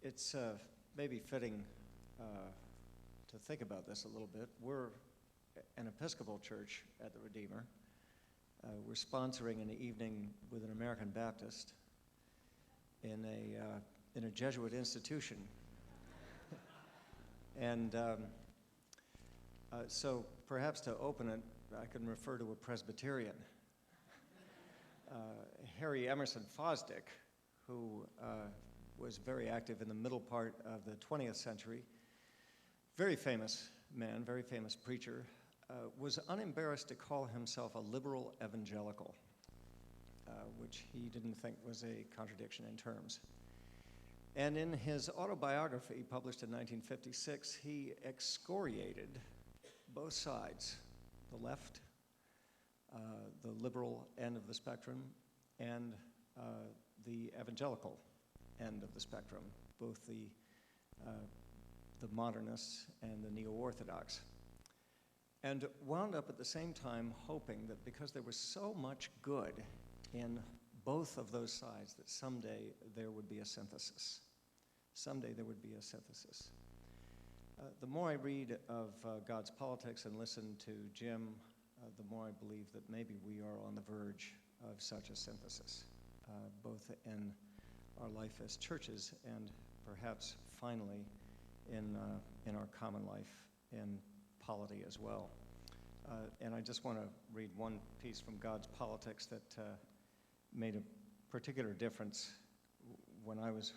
It's maybe fitting to think about this a little bit. We're an Episcopal church at the Redeemer. We're sponsoring an evening with an American Baptist in a Jesuit institution. And so perhaps to open it, I can refer to a Presbyterian. Harry Emerson Fosdick, who was very active in the middle part of the 20th century, very famous man, very famous preacher, was unembarrassed to call himself a liberal evangelical, which he didn't think was a contradiction in terms. And in his autobiography, published in 1956, he excoriated both sides, the left, the liberal end of the spectrum, and the evangelical end of the spectrum, both the modernists and the neo-orthodox, and wound up at the same time hoping that because there was so much good in both of those sides that someday there would be a synthesis. Someday there would be a synthesis. The more I read of God's politics and listen to Jim, the more I believe that maybe we are on the verge of such a synthesis, both in our life as churches and perhaps finally in our common life in polity as well. And I just want to read one piece from God's politics that made a particular difference when I was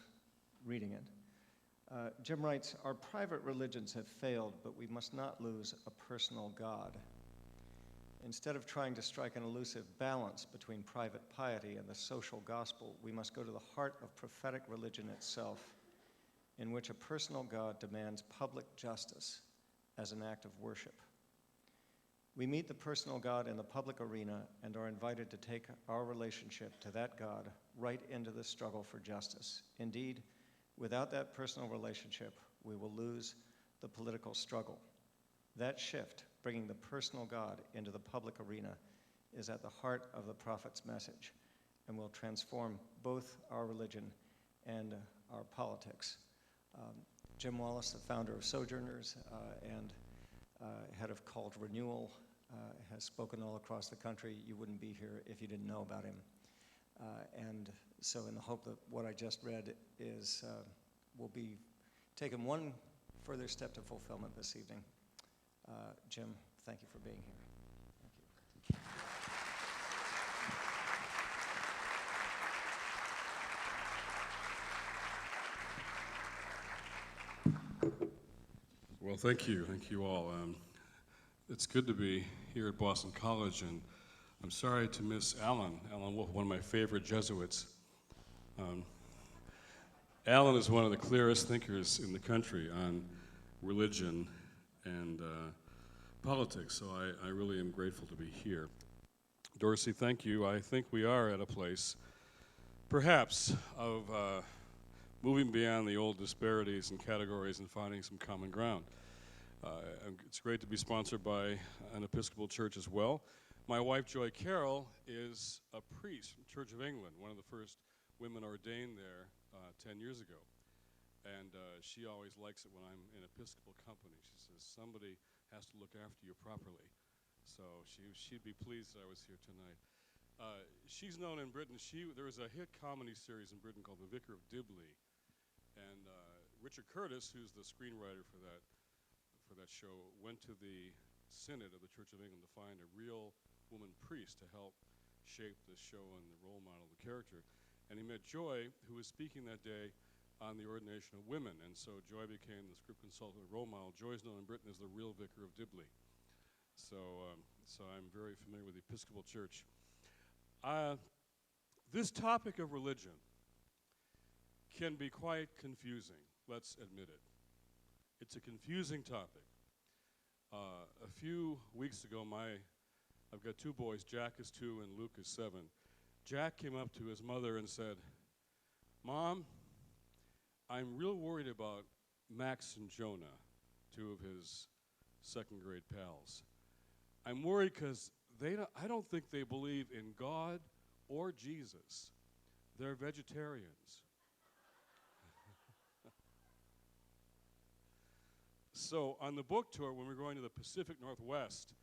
reading it. Jim writes, "Our private religions have failed, but we must not lose a personal God. Instead of trying to strike an elusive balance between private piety and the social gospel, we must go to the heart of prophetic religion itself, in which a personal God demands public justice as an act of worship. We meet the personal God in the public arena and are invited to take our relationship to that God right into the struggle for justice. Indeed, without that personal relationship, we will lose the political struggle. That shift, bringing the personal God into the public arena, is at the heart of the prophet's message and will transform both our religion and our politics." Jim Wallace, the founder of Sojourners and head of Called Renewal, has spoken all across the country. You wouldn't be here if you didn't know about him. And so in the hope that what I just read is will be taken one further step to fulfillment this evening. Jim, thank you for being here. Thank you. Well, thank you all. It's good to be here at Boston College, and I'm sorry to miss Alan Wolf, one of my favorite Jesuits. Alan is one of the clearest thinkers in the country on religion and politics, so I really am grateful to be here. Dorsey, thank you. I think we are at a place, perhaps, of moving beyond the old disparities and categories and finding some common ground. It's great to be sponsored by an Episcopal church as well. My wife, Joy Carroll, is a priest from Church of England, one of the first women ordained there 10 years ago. And she always likes it when I'm in Episcopal company. She says, somebody has to look after you properly. So she'd be pleased that I was here tonight. She's known in Britain. There was a hit comedy series in Britain called The Vicar of Dibley. And Richard Curtis, who's the screenwriter for that show, went to the Synod of the Church of England to find a real woman priest to help shape the show and the role model of the character. And he met Joy, who was speaking that day on the ordination of women. And so Joy became the script consultant and role model. Joy's known in Britain as the real Vicar of Dibley. So I'm very familiar with the Episcopal Church. This topic of religion can be quite confusing, let's admit it. It's a confusing topic. A few weeks ago, I've got two boys, Jack is 2 and Luke is 7. Jack came up to his mother and said, "Mom, I'm real worried about Max and Jonah, two of his second grade pals. I'm worried because I don't think they believe in God or Jesus. They're vegetarians." So on the book tour, when we were going to the Pacific Northwest,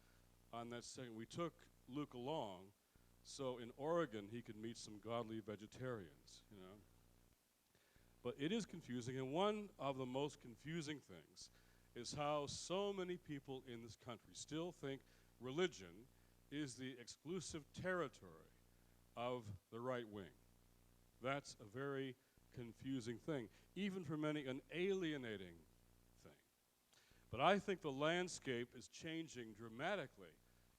on that second, we took Luke along, so in Oregon he could meet some godly vegetarians, you know. But it is confusing, and one of the most confusing things is how so many people in this country still think religion is the exclusive territory of the right wing. That's a very confusing thing, even for many an alienating thing. But I think the landscape is changing dramatically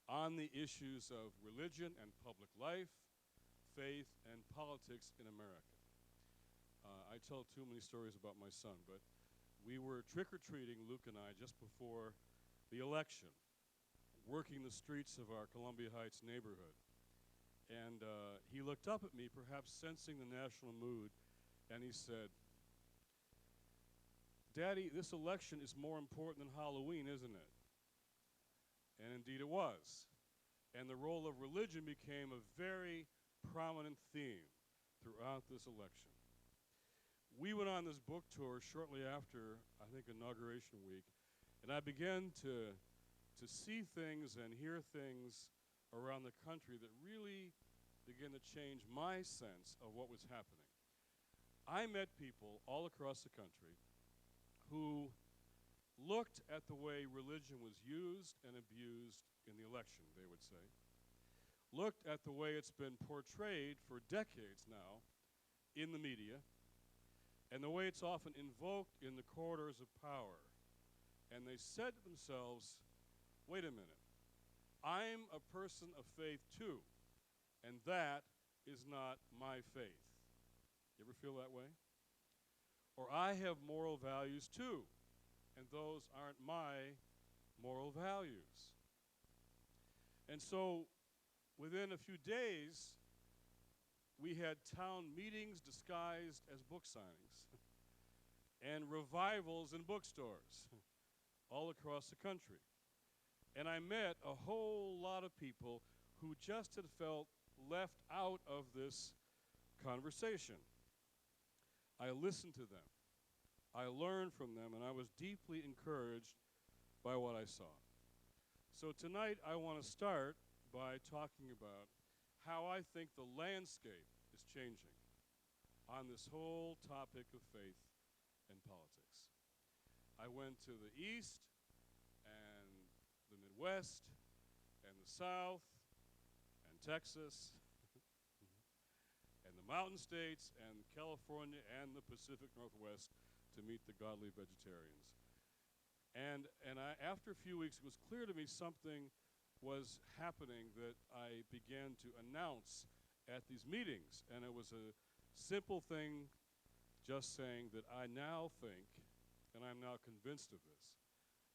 on the issues of religion and public life, faith, and politics in America. I tell too many stories about my son, but we were trick-or-treating, Luke and I, just before the election, working the streets of our Columbia Heights neighborhood. And he looked up at me, perhaps sensing the national mood, and he said, "Daddy, this election is more important than Halloween, isn't it?" And indeed it was. And the role of religion became a very prominent theme throughout this election. We went on this book tour shortly after, I think, Inauguration Week, and I began to see things and hear things around the country that really began to change my sense of what was happening. I met people all across the country who looked at the way religion was used and abused in the election, they would say, looked at the way it's been portrayed for decades now in the media, and the way it's often invoked in the corridors of power. And they said to themselves, wait a minute, I'm a person of faith too, and that is not my faith. You ever feel that way? Or I have moral values too, and those aren't my moral values. And so within a few days, we had town meetings disguised as book signings and revivals in bookstores all across the country. And I met a whole lot of people who just had felt left out of this conversation. I listened to them. I learned from them, and I was deeply encouraged by what I saw. So tonight I want to start by talking about how I think the landscape is changing on this whole topic of faith and politics. I went to the East and the Midwest and the South and Texas and the Mountain States and California and the Pacific Northwest to meet the godly vegetarians. And after a few weeks, it was clear to me something was happening that I began to announce at these meetings. And it was a simple thing, just saying that I now think, and I'm now convinced of this,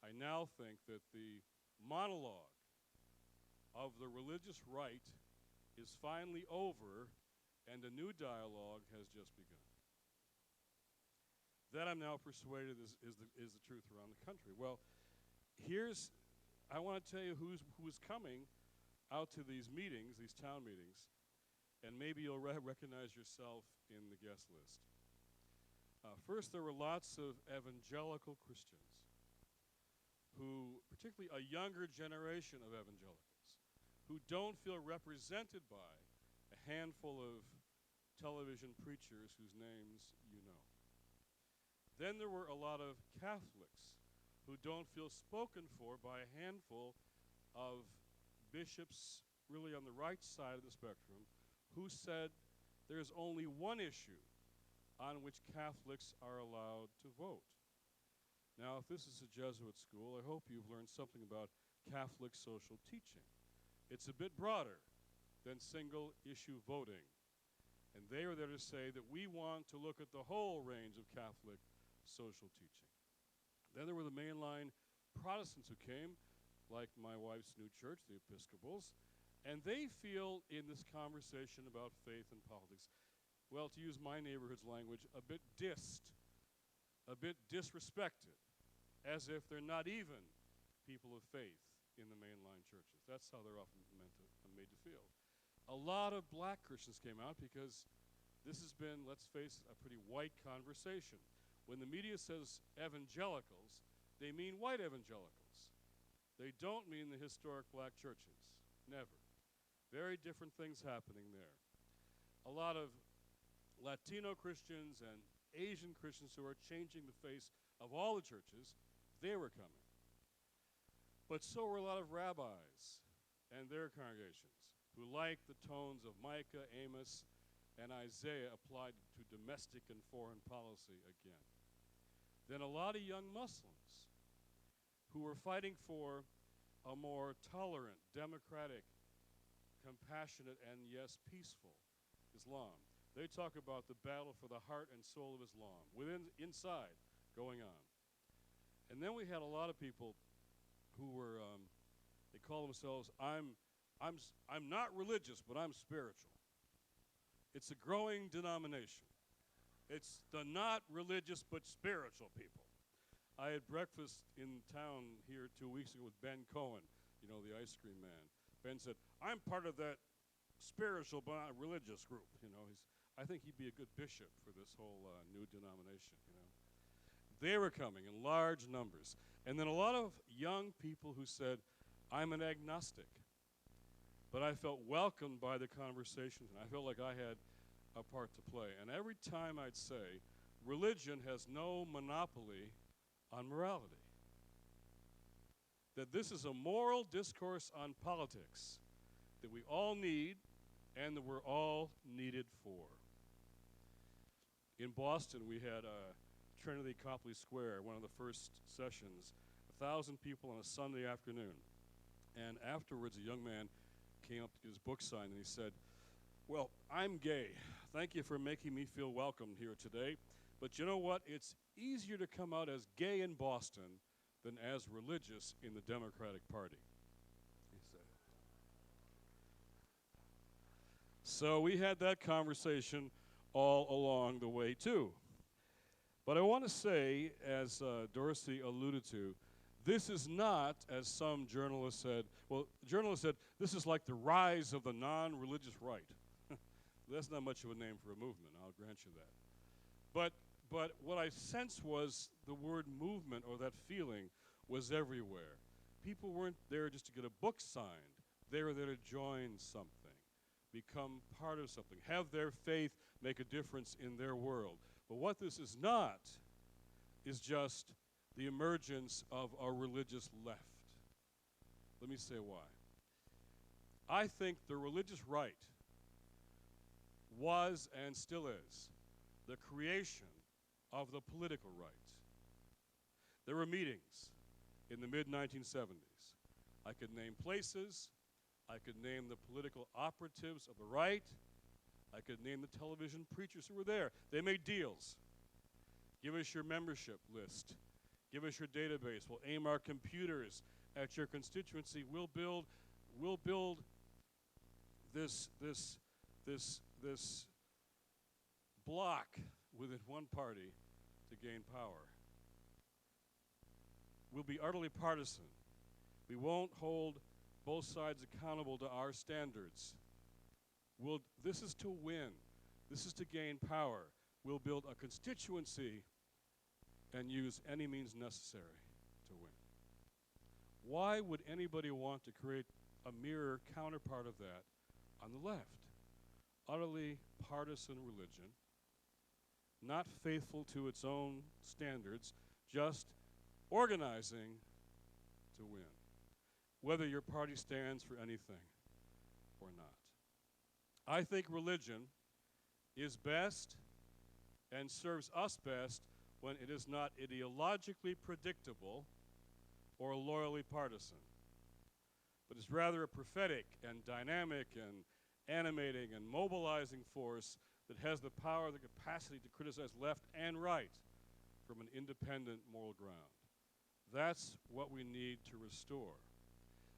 I now think that the monologue of the religious right is finally over and a new dialogue has just begun. That I'm now persuaded is the truth around the country. Well, I want to tell you who's coming out to these meetings, these town meetings, and maybe you'll recognize yourself in the guest list. First, there were lots of evangelical Christians who, particularly a younger generation of evangelicals, who don't feel represented by a handful of television preachers whose names you know. Then there were a lot of Catholics who don't feel spoken for by a handful of bishops really on the right side of the spectrum who said there's only one issue on which Catholics are allowed to vote. Now, if this is a Jesuit school, I hope you've learned something about Catholic social teaching. It's a bit broader than single-issue voting. And they are there to say that we want to look at the whole range of Catholic social teaching. Then there were the mainline Protestants who came, like my wife's new church, the Episcopals, and they feel in this conversation about faith and politics, well, to use my neighborhood's language, a bit dissed, a bit disrespected, as if they're not even people of faith in the mainline churches. That's how they're often made to feel. A lot of black Christians came out because this has been, let's face it, a pretty white conversation. When the media says evangelicals, They mean white evangelicals. They don't mean the historic black churches. Never. Very different things happening there. A lot of Latino Christians and Asian Christians who are changing the face of all the churches, they were coming. But so were a lot of rabbis and their congregations who liked the tones of Micah, Amos, and Isaiah applied to domestic and foreign policy again. Then a lot of young Muslims who were fighting for a more tolerant, democratic, compassionate, and yes, peaceful Islam. They talk about the battle for the heart and soul of Islam, inside, going on. And then we had a lot of people who were, they call themselves, I'm not religious, but I'm spiritual. It's a growing denomination. It's the not religious but spiritual people. I had breakfast in town here 2 weeks ago with Ben Cohen, you know, the ice cream man. Ben said, I'm part of that spiritual but not religious group. You know, I think he'd be a good bishop for this whole new denomination, you know. They were coming in large numbers. And then a lot of young people who said, I'm an agnostic. But I felt welcomed by the conversations, and I felt like I had a part to play. And every time I'd say, religion has no monopoly on morality. That this is a moral discourse on politics that we all need and that we're all needed for. In Boston, we had Trinity Copley Square, one of the first sessions, 1,000 people on a Sunday afternoon. And afterwards, a young man came up to get his book signed, and he said, well, I'm gay. Thank you for making me feel welcome here today. But you know what? It's easier to come out as gay in Boston than as religious in the Democratic Party, he said. So we had that conversation all along the way, too. But I want to say, as Dorsey alluded to, this is not, as some journalists said, well, the journalist said, this is like the rise of the non-religious right. That's not much of a name for a movement, I'll grant you that. But what I sensed was the word movement, or that feeling, was everywhere. People weren't there just to get a book signed. They were there to join something, become part of something, have their faith make a difference in their world. But what this is not is just the emergence of a religious left. Let me say why. I think the religious right was and still is the creation of the political right. There were meetings in the mid-1970s. I could name places. I could name the political operatives of the right. I could name the television preachers who were there. They made deals. Give us your membership list. Give us your database. We'll aim our computers at your constituency. We'll build this block within one party to gain power. We'll be utterly partisan. We won't hold both sides accountable to our standards. This is to win. This is to gain power. We'll build a constituency and use any means necessary to win. Why would anybody want to create a mirror counterpart of that on the left? Utterly partisan religion, not faithful to its own standards, just organizing to win, whether your party stands for anything or not. I think religion is best and serves us best when it is not ideologically predictable or loyally partisan, but is rather a prophetic and dynamic and animating and mobilizing force that has the power, the capacity to criticize left and right from an independent moral ground. That's what we need to restore.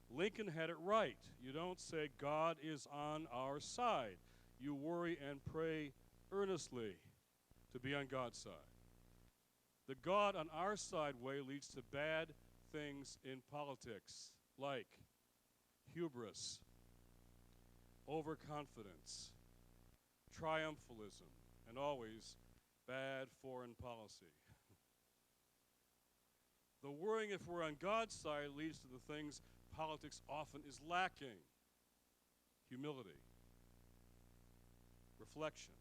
Lincoln had it right. You don't say God is on our side. You worry and pray earnestly to be on God's side. The God on our side way leads to bad things in politics, like hubris, overconfidence, triumphalism, and always bad foreign policy. The worrying if we're on God's side leads to the things politics often is lacking: humility, reflection,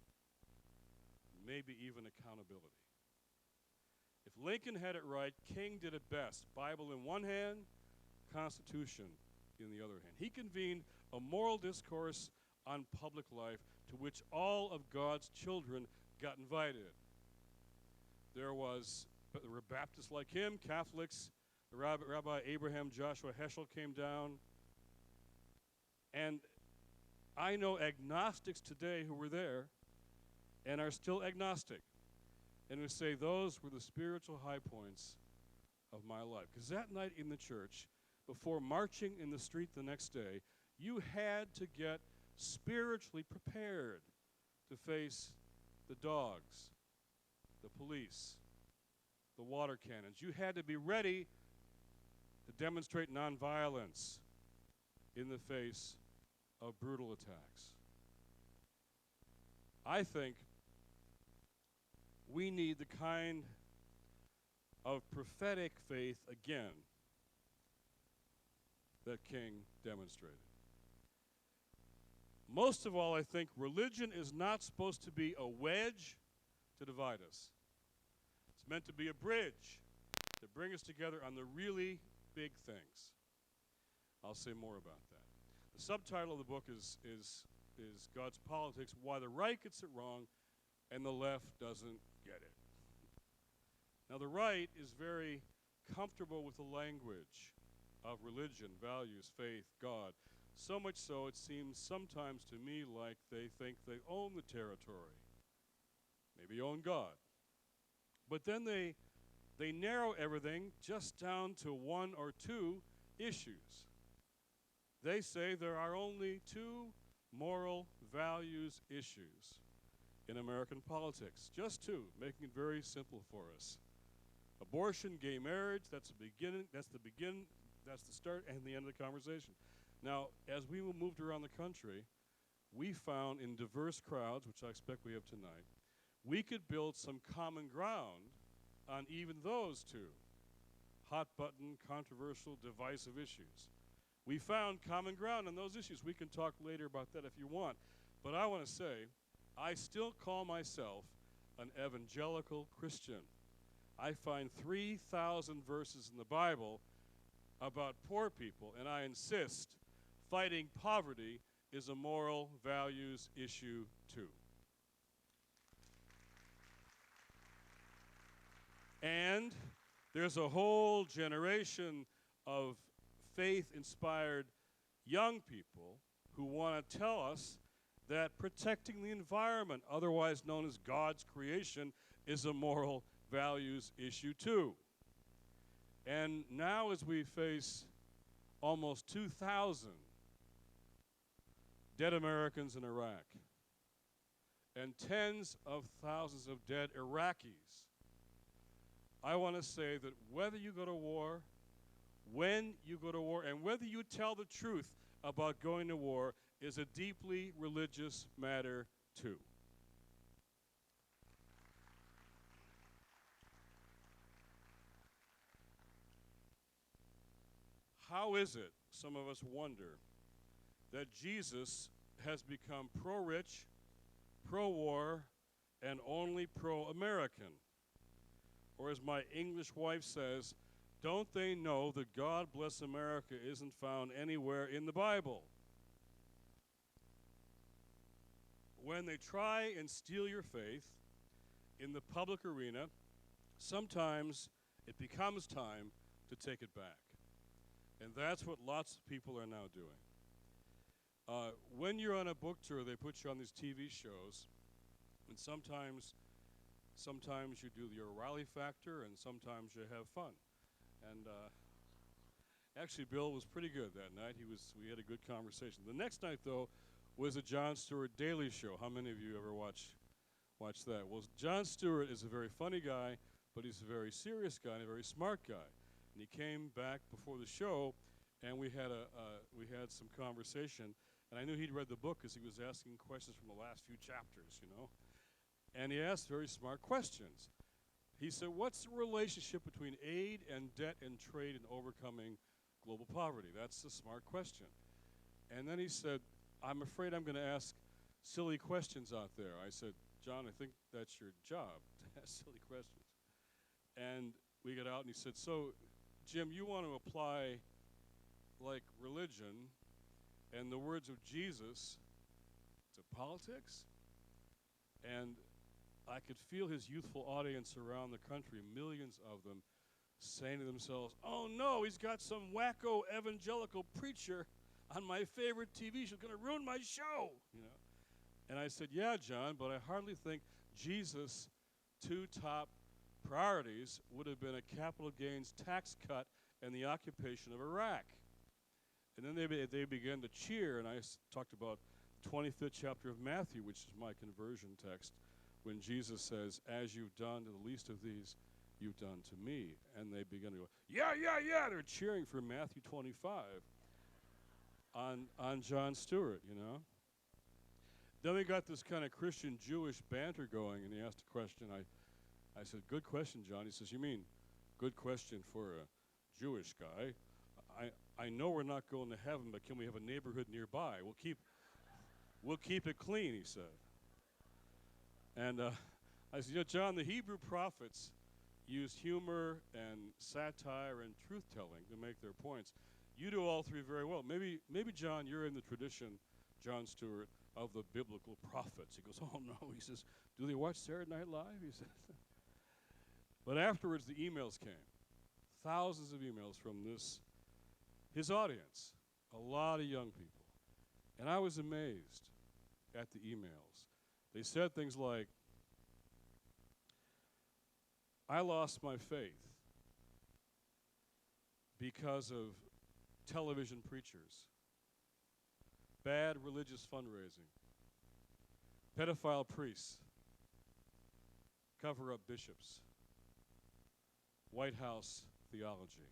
maybe even accountability. If Lincoln had it right, King did it best. Bible in one hand, Constitution in the other hand. He convened a moral discourse on public life to which all of God's children got invited. There were Baptists like him, Catholics, the Rabbi Abraham Joshua Heschel came down. And I know agnostics today who were there and are still agnostic, and who say those were the spiritual high points of my life. Because that night in the church, before marching in the street the next day, you had to get spiritually prepared to face the dogs, the police, the water cannons. You had to be ready to demonstrate nonviolence in the face of brutal attacks. I think we need the kind of prophetic faith again that King demonstrated. Most of all, I think religion is not supposed to be a wedge to divide us. It's meant to be a bridge to bring us together on the really big things. I'll say more about that. The subtitle of the book is God's Politics: Why the Right Gets It Wrong and the Left Doesn't Get It. Now, the right is very comfortable with the language of religion, values, faith, God. So much so, it seems sometimes to me like they think they own the territory, maybe own God. But then they narrow everything just down to one or two issues. They say there are only two moral values issues in American politics. Just two, making it very simple for us. Abortion, gay marriage, that's the start and the end of the conversation. Now, as we moved around the country, we found in diverse crowds, which I expect we have tonight, we could build some common ground on even those two hot-button, controversial, divisive issues. We found common ground on those issues. We can talk later about that if you want. But I want to say, I still call myself an evangelical Christian. I find 3,000 verses in the Bible about poor people, and I insist fighting poverty is a moral values issue too. And there's a whole generation of faith-inspired young people who want to tell us that protecting the environment, otherwise known as God's creation, is a moral values issue too. And now as we face almost 2,000 dead Americans in Iraq and tens of thousands of dead Iraqis, I want to say that whether you go to war, when you go to war, and whether you tell the truth about going to war is a deeply religious matter too. How is it, some of us wonder, that Jesus has become pro-rich, pro-war, and only pro-American? Or as my English wife says, don't they know that God bless America isn't found anywhere in the Bible? When they try and steal your faith in the public arena, sometimes it becomes time to take it back. And that's what lots of people are now doing. When you're on a book tour, they put you on these TV shows, and sometimes you do the O'Reilly factor, and sometimes you have fun. And actually, Bill was pretty good that night. We had a good conversation. The next night, though, was a Jon Stewart Daily Show. How many of you ever watch that? Well, Jon Stewart is a very funny guy, but he's a very serious guy and a very smart guy. And he came back before the show, and we had some conversation. And I knew he'd read the book because he was asking questions from the last few chapters, you know. And he asked very smart questions. He said, what's the relationship between aid and debt and trade and overcoming global poverty? That's a smart question. And then he said, I'm afraid I'm going to ask silly questions out there. I said, John, I think that's your job, to ask silly questions. And we got out and he said, so, Jim, you want to apply like religion and the words of Jesus to politics? And I could feel his youthful audience around the country, millions of them, saying to themselves, oh no, he's got some wacko evangelical preacher on my favorite TV show, going to ruin my show, you know. And I said, yeah, John, but I hardly think Jesus' two top priorities would have been a capital gains tax cut and the occupation of Iraq. And then they began to cheer, and I talked about the 25th chapter of Matthew, which is my conversion text, when Jesus says, as you've done to the least of these, you've done to me. And they began to go, yeah, yeah, yeah. They're cheering for Matthew 25 on Jon Stewart, you know. Then we got this kind of Christian-Jewish banter going, and he asked a question. I said, good question, John. He says, you mean good question for a Jewish guy? I know we're not going to heaven, but can we have a neighborhood nearby? We'll keep it clean, he said. And I said, you know, John, the Hebrew prophets used humor and satire and truth-telling to make their points. You do all three very well. Maybe, John, you're in the tradition, Jon Stewart, of the biblical prophets. He goes, oh, no. He says, do they watch Saturday Night Live? He says. But afterwards, the emails came. Thousands of emails from his audience, a lot of young people. And I was amazed at the emails. They said things like, I lost my faith because of television preachers, bad religious fundraising, pedophile priests, cover-up bishops, White House theology.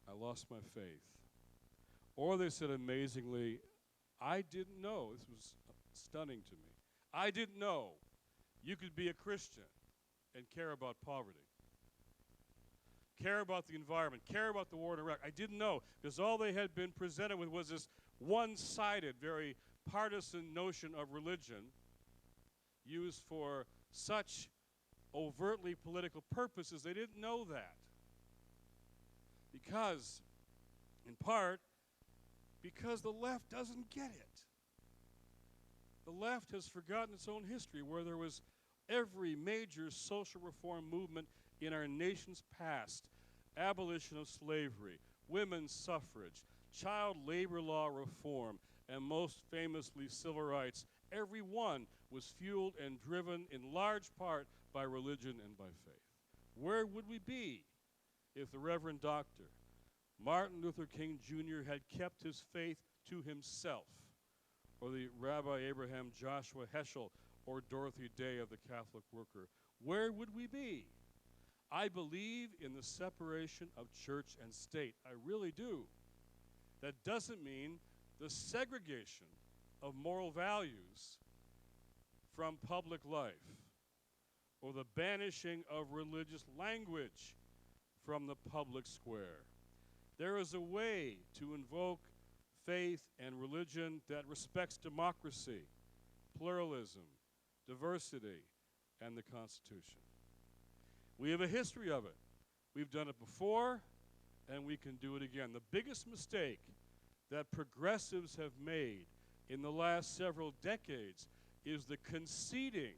I lost my faith. Or they said amazingly, I didn't know, this was stunning to me, I didn't know you could be a Christian and care about poverty, care about the environment, care about the war in Iraq. I didn't know, because all they had been presented with was this one-sided, very partisan notion of religion used for such overtly political purposes. They didn't know that. Because, in part, because the left doesn't get it. The left has forgotten its own history, where there was every major social reform movement in our nation's past: abolition of slavery, women's suffrage, child labor law reform, and most famously civil rights. Every one was fueled and driven in large part by religion and by faith. Where would we be if the Reverend Dr. Martin Luther King Jr. had kept his faith to himself, or the Rabbi Abraham Joshua Heschel or Dorothy Day of the Catholic Worker? Where would we be? I believe in the separation of church and state. I really do. That doesn't mean the segregation of moral values from public life, or the banishing of religious language from the public square. There is a way to invoke faith and religion that respects democracy, pluralism, diversity, and the Constitution. We have a history of it. We've done it before, and we can do it again. The biggest mistake that progressives have made in the last several decades is the conceding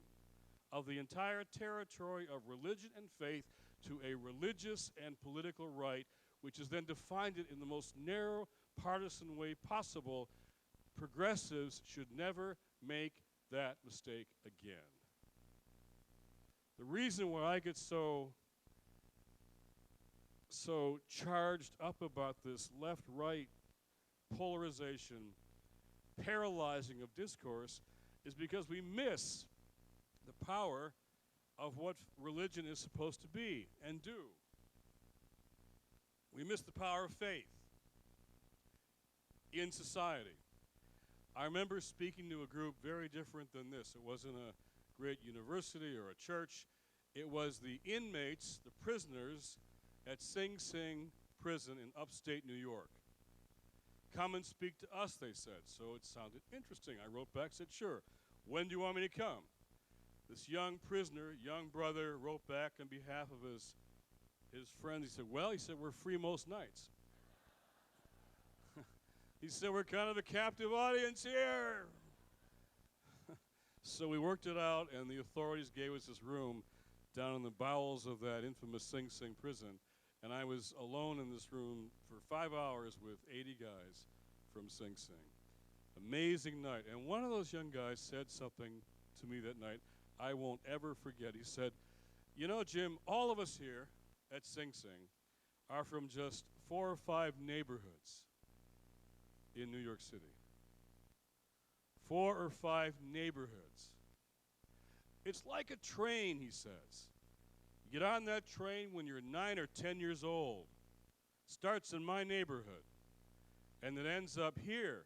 of the entire territory of religion and faith to a religious and political right, which has then defined it in the most narrow partisan way possible. Progressives should never make that mistake again. The reason why I get so charged up about this left-right polarization, paralyzing of discourse, is because we miss the power of what religion is supposed to be and do. We miss the power of faith in society. I remember speaking to a group very different than this. It wasn't a great university or a church. It was the inmates, the prisoners at Sing Sing prison in upstate New York. Come and speak to us, they said. So it sounded interesting. I wrote back, said, sure. When do you want me to come? This young prisoner, young brother, wrote back on behalf of his friends. He said, well, he said, we're free most nights. He said, we're kind of a captive audience here. So we worked it out, and the authorities gave us this room down in the bowels of that infamous Sing Sing prison. And I was alone in this room for 5 hours with 80 guys from Sing Sing. Amazing night. And one of those young guys said something to me that night I won't ever forget. He said, you know, Jim, all of us here at Sing Sing are from just 4 or 5 neighborhoods in New York City. 4 or 5 neighborhoods. It's like a train, he says. You get on that train when you're 9 or 10 years old. Starts in my neighborhood, and it ends up here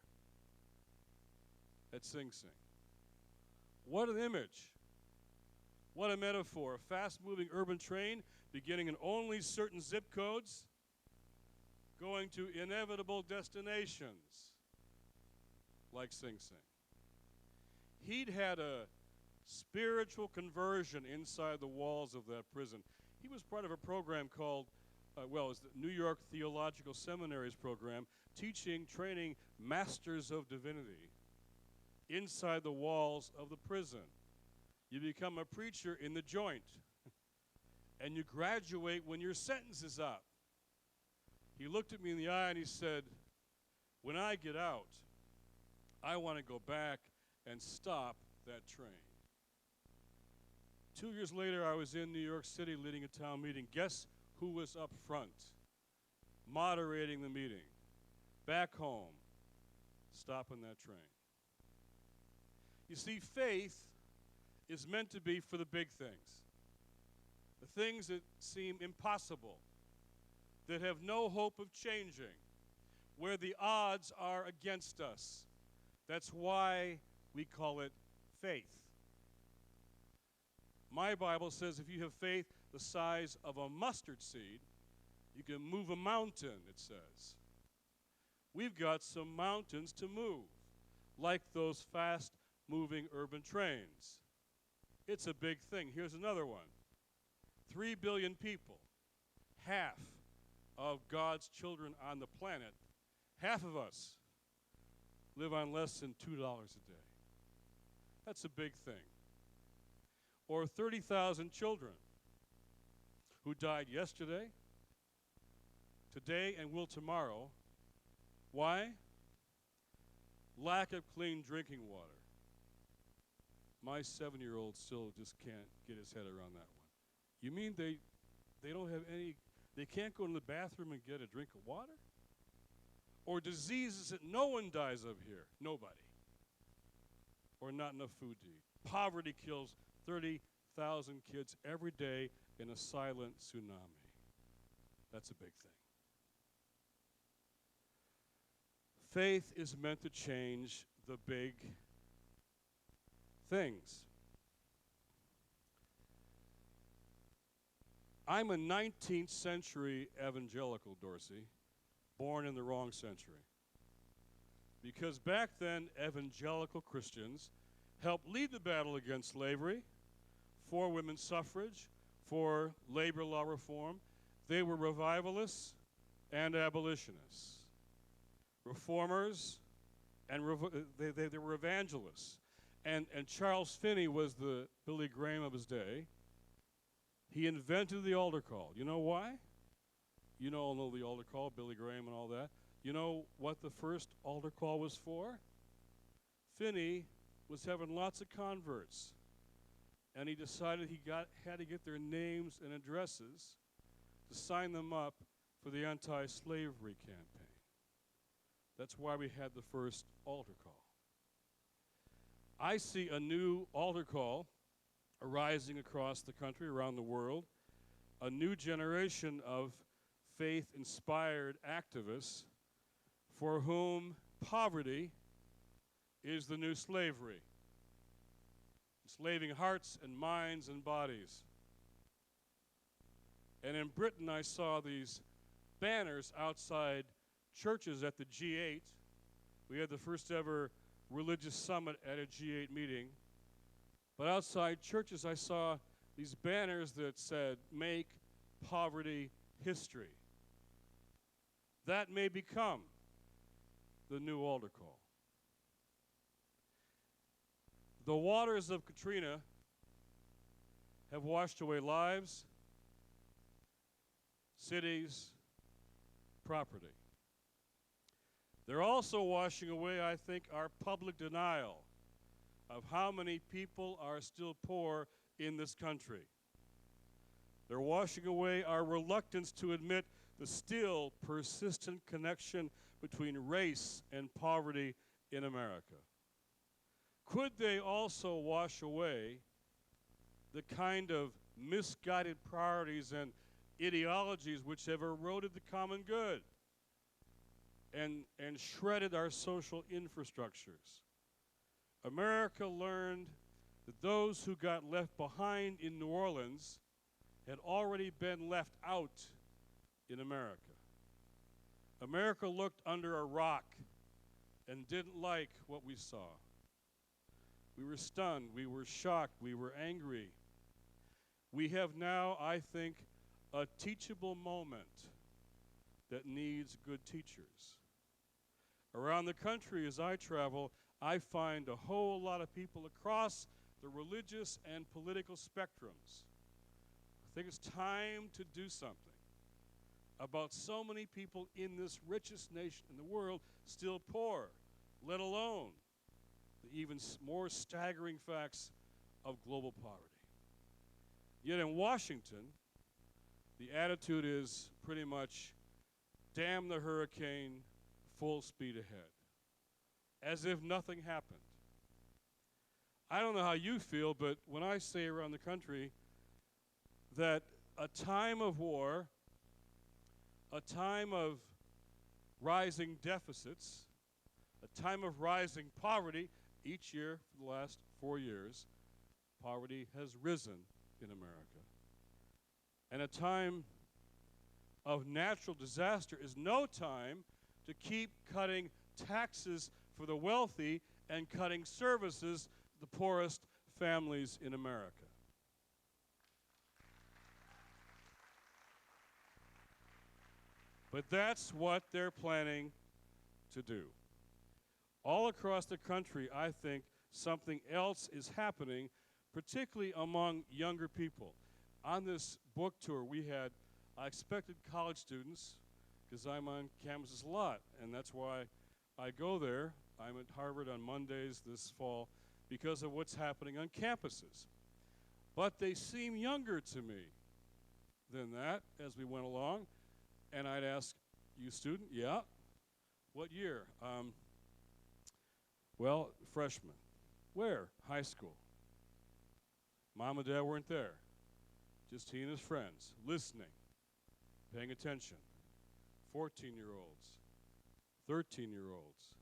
at Sing Sing. What an image. What a metaphor. A fast-moving urban train beginning in only certain zip codes, going to inevitable destinations like Sing Sing. He'd had a spiritual conversion inside the walls of that prison. He was part of a program called, it was the New York Theological Seminary's program, teaching, training masters of divinity inside the walls of the prison. You become a preacher in the joint, and you graduate when your sentence is up. He looked at me in the eye and he said, when I get out, I want to go back and stop that train. 2 years later, I was in New York City leading a town meeting. Guess who was up front, moderating the meeting? Back home, stopping that train. You see, faith is meant to be for the big things, the things that seem impossible, that have no hope of changing, where the odds are against us. That's why we call it faith. My Bible says if you have faith the size of a mustard seed, you can move a mountain, it says. We've got some mountains to move, like those fast-moving urban trains. It's a big thing. Here's another one. 3 billion people, half of God's children on the planet, half of us live on less than $2 a day. That's a big thing. Or 30,000 children who died yesterday, today, and will tomorrow. Why? Lack of clean drinking water. My 7-year-old still just can't get his head around that one. You mean they don't have any, they can't go to the bathroom and get a drink of water? Or diseases that no one dies of here? Nobody. Or not enough food to eat. Poverty kills 30,000 kids every day in a silent tsunami. That's a big thing. Faith is meant to change the big things. I'm a 19th century evangelical, Dorsey, born in the wrong century. Because back then, evangelical Christians helped lead the battle against slavery, for women's suffrage, for labor law reform. They were revivalists and abolitionists, reformers, and they were evangelists. And Charles Finney was the Billy Graham of his day. He invented the altar call. You know why? You all know the altar call, Billy Graham and all that. You know what the first altar call was for? Finney was having lots of converts, and he decided he had to get their names and addresses to sign them up for the anti-slavery campaign. That's why we had the first altar call. I see a new altar call arising across the country, around the world, a new generation of faith-inspired activists for whom poverty is the new slavery, enslaving hearts and minds and bodies. And in Britain, I saw these banners outside churches at the G8. We had the first ever religious summit at a G8 meeting. But outside churches, I saw these banners that said, "Make poverty history." That may become the new altar call. The waters of Katrina have washed away lives, cities, property. They're also washing away, I think, our public denial of how many people are still poor in this country. They're washing away our reluctance to admit the still persistent connection between race and poverty in America. Could they also wash away the kind of misguided priorities and ideologies which have eroded the common good and shredded our social infrastructures? America learned that those who got left behind in New Orleans had already been left out in America. America looked under a rock and didn't like what we saw. We were stunned, we were shocked, we were angry. We have now, I think, a teachable moment that needs good teachers. Around the country as I travel, I find a whole lot of people across the religious and political spectrums. I think it's time to do something about so many people in this richest nation in the world still poor, let alone the even more staggering facts of global poverty. Yet in Washington, the attitude is pretty much, damn the hurricane, full speed ahead, as if nothing happened. I don't know how you feel, but when I say around the country that a time of war, a time of rising deficits, a time of rising poverty, each year for the last 4 years, poverty has risen in America. And a time of natural disaster is no time to keep cutting taxes for the wealthy and cutting services to the poorest families in America. But that's what they're planning to do. All across the country, I think something else is happening, particularly among younger people. On this book tour, I expected college students, because I'm on campuses a lot, and that's why I go there. I'm at Harvard on Mondays this fall because of what's happening on campuses. But they seem younger to me than that as we went along. And I'd ask, you student? Yeah. What year? Well, freshman. Where? High school. Mom and Dad weren't there. Just he and his friends, listening, paying attention. 14-year-olds, 13-year-olds.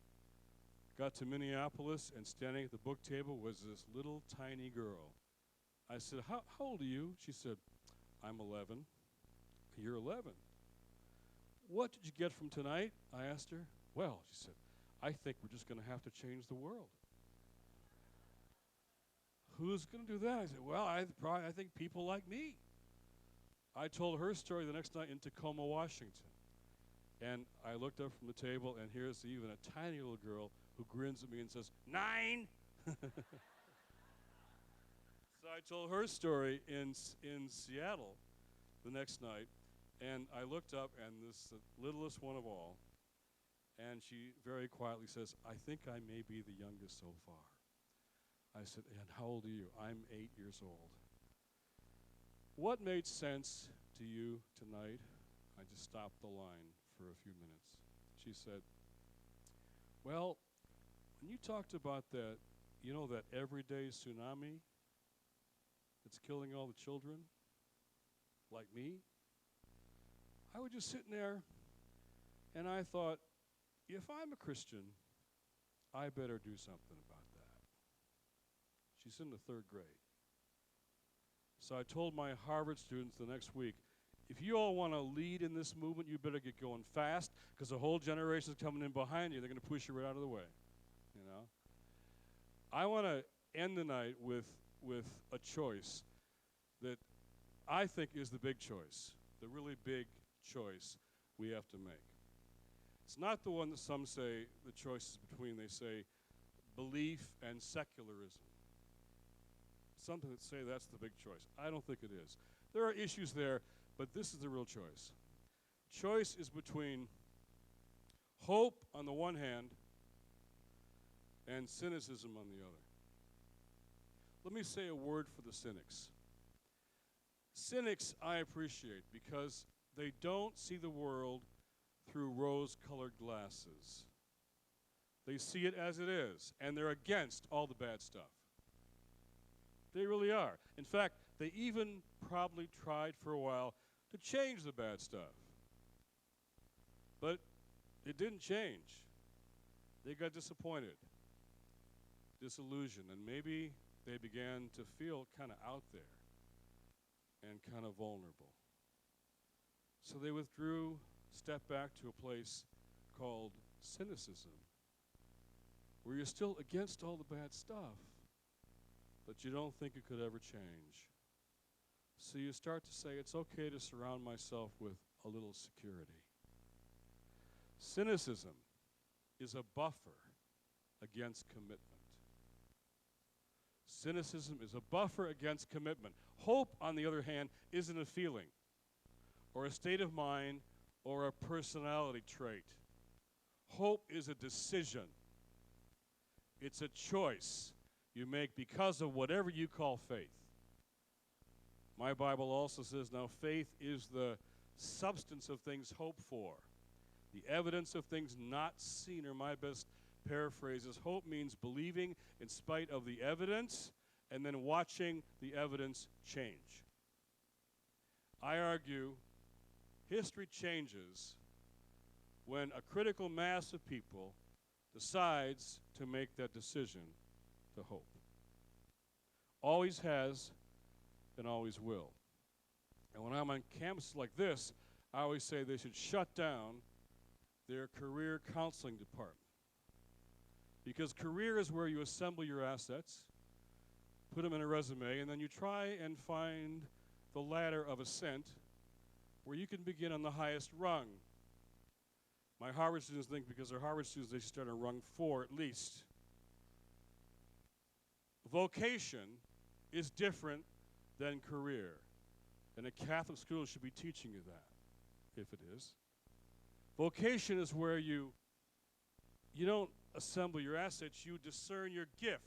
Got to Minneapolis, and standing at the book table was this little tiny girl. I said, how old are you? She said, I'm 11. You're 11. What did you get from tonight? I asked her. Well, she said, I think we're just going to have to change the world. Who's going to do that? I said, well, I think people like me. I told her story the next night in Tacoma, Washington. And I looked up from the table, and here's even a tiny little girl who grins at me and says, 9! So I told her story in Seattle the next night, and I looked up, and this littlest one of all, and she very quietly says, I think I may be the youngest so far. I said, and how old are you? I'm 8 years old. What made sense to you tonight? I just stopped the line for a few minutes. She said, well, when you talked about that, you know, that everyday tsunami that's killing all the children, like me, I was just sitting there, and I thought, if I'm a Christian, I better do something about that. She's in the 3rd grade. So I told my Harvard students the next week, if you all want to lead in this movement, you better get going fast, because a whole generation is coming in behind you. They're going to push you right out of the way, you know. I want to end the night with a choice that I think is the big choice, the really big choice we have to make. It's not the one that some say the choice is between, they say, belief and secularism. Some that say that's the big choice. I don't think it is. There are issues there, but this is the real choice. Choice is between hope on the one hand and cynicism on the other. Let me say a word for the cynics. Cynics I appreciate because they don't see the world through rose-colored glasses. They see it as it is, and they're against all the bad stuff. They really are. In fact, they even probably tried for a while to change the bad stuff. But it didn't change. They got disappointed, disillusioned, and maybe they began to feel kind of out there and kind of vulnerable. So they withdrew, stepped back to a place called cynicism, where you're still against all the bad stuff, but you don't think it could ever change. So you start to say, it's okay to surround myself with a little security. Cynicism is a buffer against commitment. Cynicism is a buffer against commitment. Hope, on the other hand, isn't a feeling or a state of mind or a personality trait. Hope is a decision. It's a choice you make because of whatever you call faith. My Bible also says, now faith is the substance of things hoped for, the evidence of things not seen, or my best paraphrase is, hope means believing in spite of the evidence and then watching the evidence change. I argue history changes when a critical mass of people decides to make that decision to hope. Always has and always will. And when I'm on campuses like this, I always say they should shut down their career counseling department. Because career is where you assemble your assets, put them in a resume, and then you try and find the ladder of ascent where you can begin on the highest rung. My Harvard students think because they're Harvard students, they should start on rung 4 at least. Vocation is different than career. And a Catholic school should be teaching you that, if it is. Vocation is where you don't assemble your assets, you discern your gift.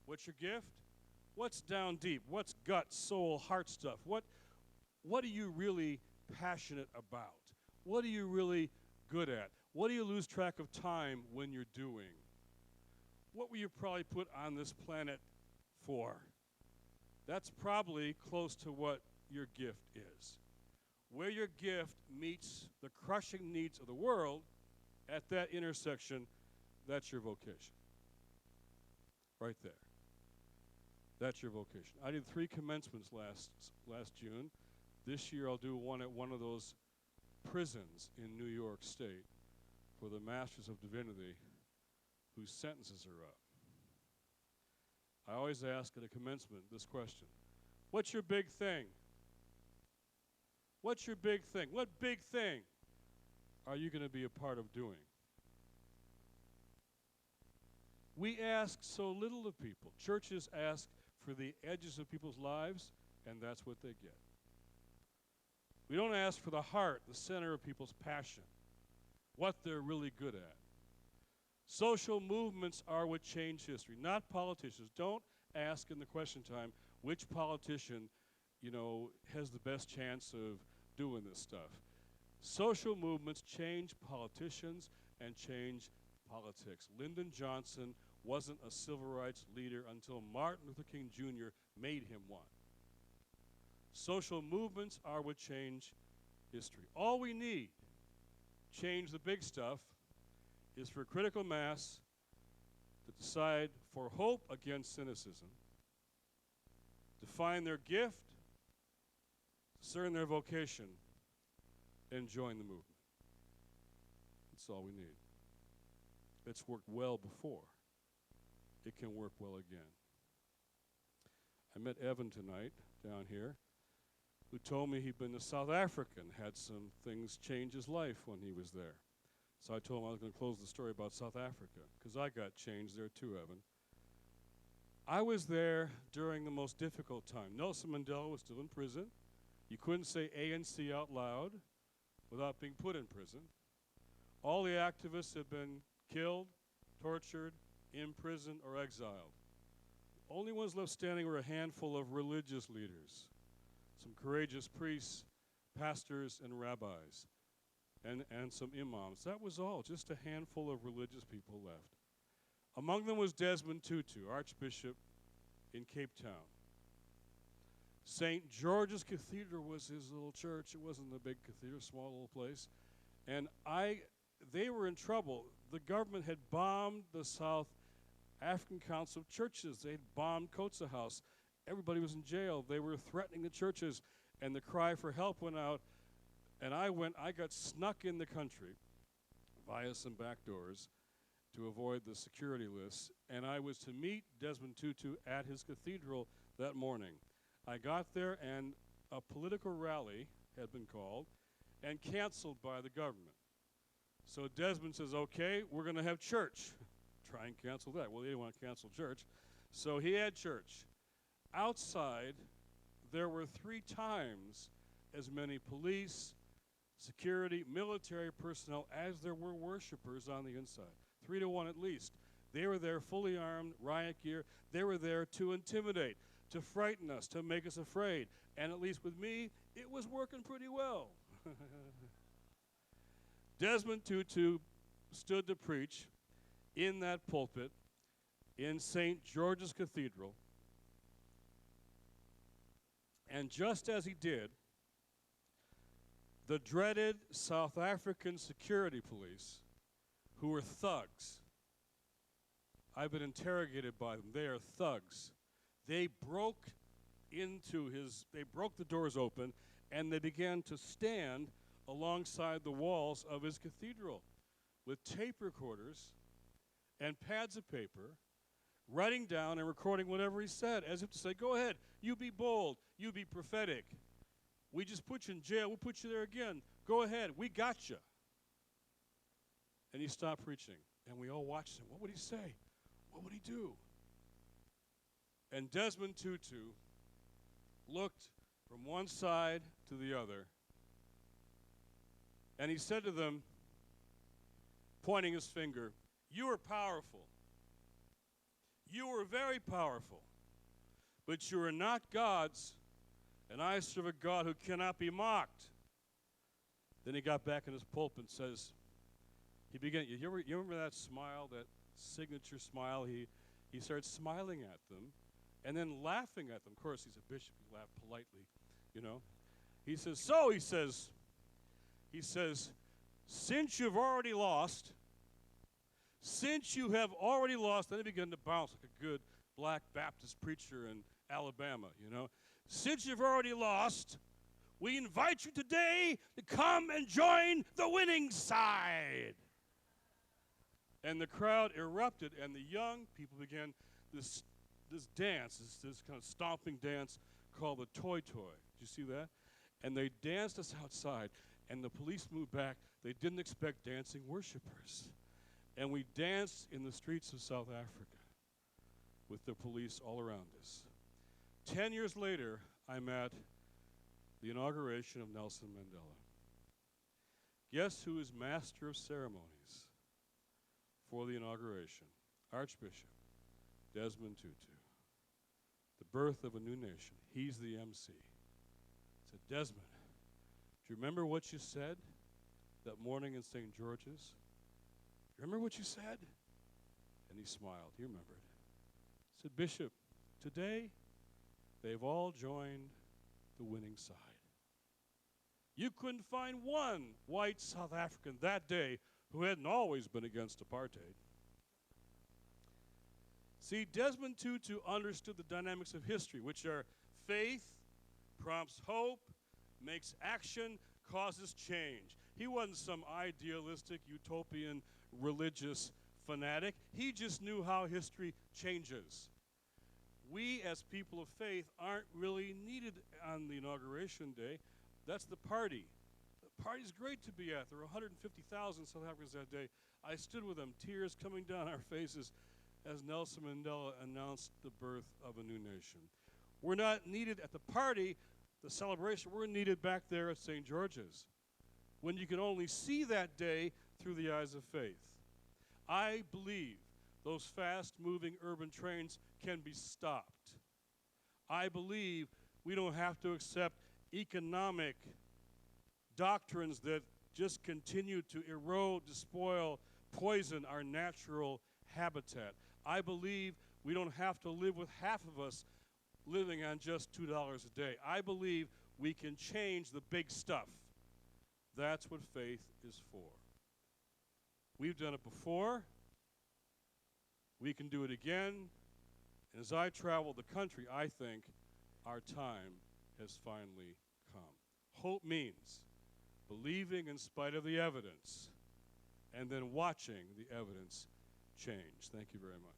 What's your gift? What's down deep? What's gut, soul, heart stuff? What are you really passionate about? What are you really good at? What do you lose track of time when you're doing? What were you probably put on this planet for? That's probably close to what your gift is. Where your gift meets the crushing needs of the world, at that intersection, that's your vocation. Right there. That's your vocation. I did 3 commencements last June. This year I'll do one at one of those prisons in New York State for the Masters of Divinity whose sentences are up. I always ask at a commencement this question: what's your big thing? What's your big thing? What big thing are you going to be a part of doing? We ask so little of people. Churches ask for the edges of people's lives, and that's what they get. We don't ask for the heart, the center of people's passion, what they're really good at. Social movements are what change history, not politicians. Don't ask in the question time which politician, has the best chance of doing this stuff. Social movements change politicians and change politics. Lyndon Johnson wasn't a civil rights leader until Martin Luther King Jr. made him one. Social movements are what change history. All we need to change the big stuff is for critical mass to decide for hope against cynicism, to find their gift, discern their vocation, and join the movement. That's all we need. It's worked well before. It can work well again. I met Evan tonight down here, who told me he'd been to South Africa and had some things change his life when he was there. So I told him I was going to close the story about South Africa, because I got changed there too, Evan. I was there during the most difficult time. Nelson Mandela was still in prison. You couldn't say ANC out loud without being put in prison. All the activists had been killed, tortured, imprisoned, or exiled. The only ones left standing were a handful of religious leaders, some courageous priests, pastors, and rabbis, and some imams. That was all, just a handful of religious people left. Among them was Desmond Tutu, Archbishop in Cape Town. St. George's Cathedral was his little church. It wasn't a big cathedral, small little place. And they were in trouble. The government had bombed the South African Council of Churches. They had bombed Kotze House. Everybody was in jail. They were threatening the churches, and the cry for help went out. And I got snuck in the country via some back doors to avoid the security lists, and I was to meet Desmond Tutu at his cathedral that morning. I got there, and a political rally had been called and canceled by the government. So Desmond says, okay, we're going to have church. Try and cancel that. Well, they didn't want to cancel church. So he had church. Outside, there were 3 times as many police, security, military personnel as there were worshipers on the inside. 3 to 1 at least. They were there fully armed, riot gear. They were there to intimidate, to frighten us, to make us afraid. And at least with me, it was working pretty well. Desmond Tutu stood to preach in that pulpit in St. George's Cathedral. And just as he did, the dreaded South African security police, who were thugs. I've been interrogated by them. They are thugs. They broke the doors open, and they began to stand alongside the walls of his cathedral with tape recorders and pads of paper, writing down and recording whatever he said, as if to say, go ahead, you be bold, you be prophetic. We just put you in jail, we'll put you there again. Go ahead, we got you. And he stopped preaching, and we all watched him. What would he say? What would he do? And Desmond Tutu looked from one side to the other, and he said to them, pointing his finger, you are powerful. You are very powerful, but you are not gods, and I serve a God who cannot be mocked. Then he got back in his pulpit and says, you remember that smile, that signature smile? He started smiling at them and then laughing at them. Of course, he's a bishop. He laughed politely, you know. He says, since you have already lost, then he began to bounce like a good black Baptist preacher in Alabama, you know. Since you've already lost, we invite you today to come and join the winning side. And the crowd erupted, and the young people began this dance, this kind of stomping dance called the Toy Toy. Did you see that? And they danced us outside, and the police moved back. They didn't expect dancing worshipers. And we danced in the streets of South Africa with the police all around us. 10 years later, I'm at the inauguration of Nelson Mandela. Guess who is master of ceremonies for the inauguration? Archbishop Desmond Tutu. The birth of a new nation. He's the MC. I said, Desmond, do you remember what you said that morning in St. George's? Remember what you said? And he smiled. He remembered. I said, Bishop, today they've all joined the winning side. You couldn't find one white South African that day who hadn't always been against apartheid. See, Desmond Tutu understood the dynamics of history, which are faith prompts hope, makes action, causes change. He wasn't some idealistic, utopian, religious fanatic. He just knew how history changes. We, as people of faith, aren't really needed on the inauguration day. That's the party. The party's great to be at. There were 150,000 South Africans that day. I stood with them, tears coming down our faces as Nelson Mandela announced the birth of a new nation. We're not needed at the party, the celebration. We're needed back there at St. George's, when you can only see that day through the eyes of faith. I believe those fast-moving urban trains can be stopped. I believe we don't have to accept economic doctrines that just continue to erode, despoil, poison our natural habitat. I believe we don't have to live with half of us living on just $2 a day. I believe we can change the big stuff. That's what faith is for. We've done it before. We can do it again. And as I travel the country, I think our time has finally come. Hope means believing in spite of the evidence and then watching the evidence change. Thank you very much.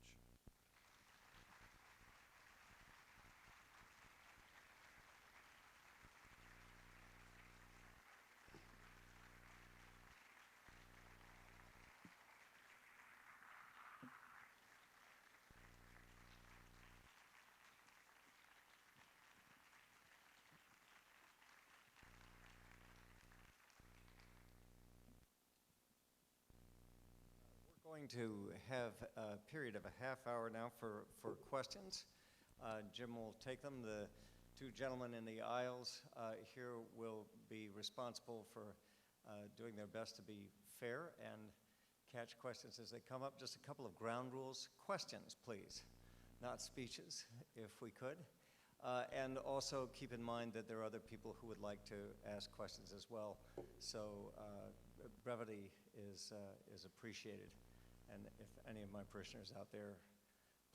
We're going to have a period of a half hour now for questions. Jim will take them. The two gentlemen in the aisles here will be responsible for doing their best to be fair and catch questions as they come up. Just a couple of ground rules. Questions, please, not speeches, if we could. And also keep in mind that there are other people who would like to ask questions as well. So brevity is appreciated. And if any of my parishioners out there,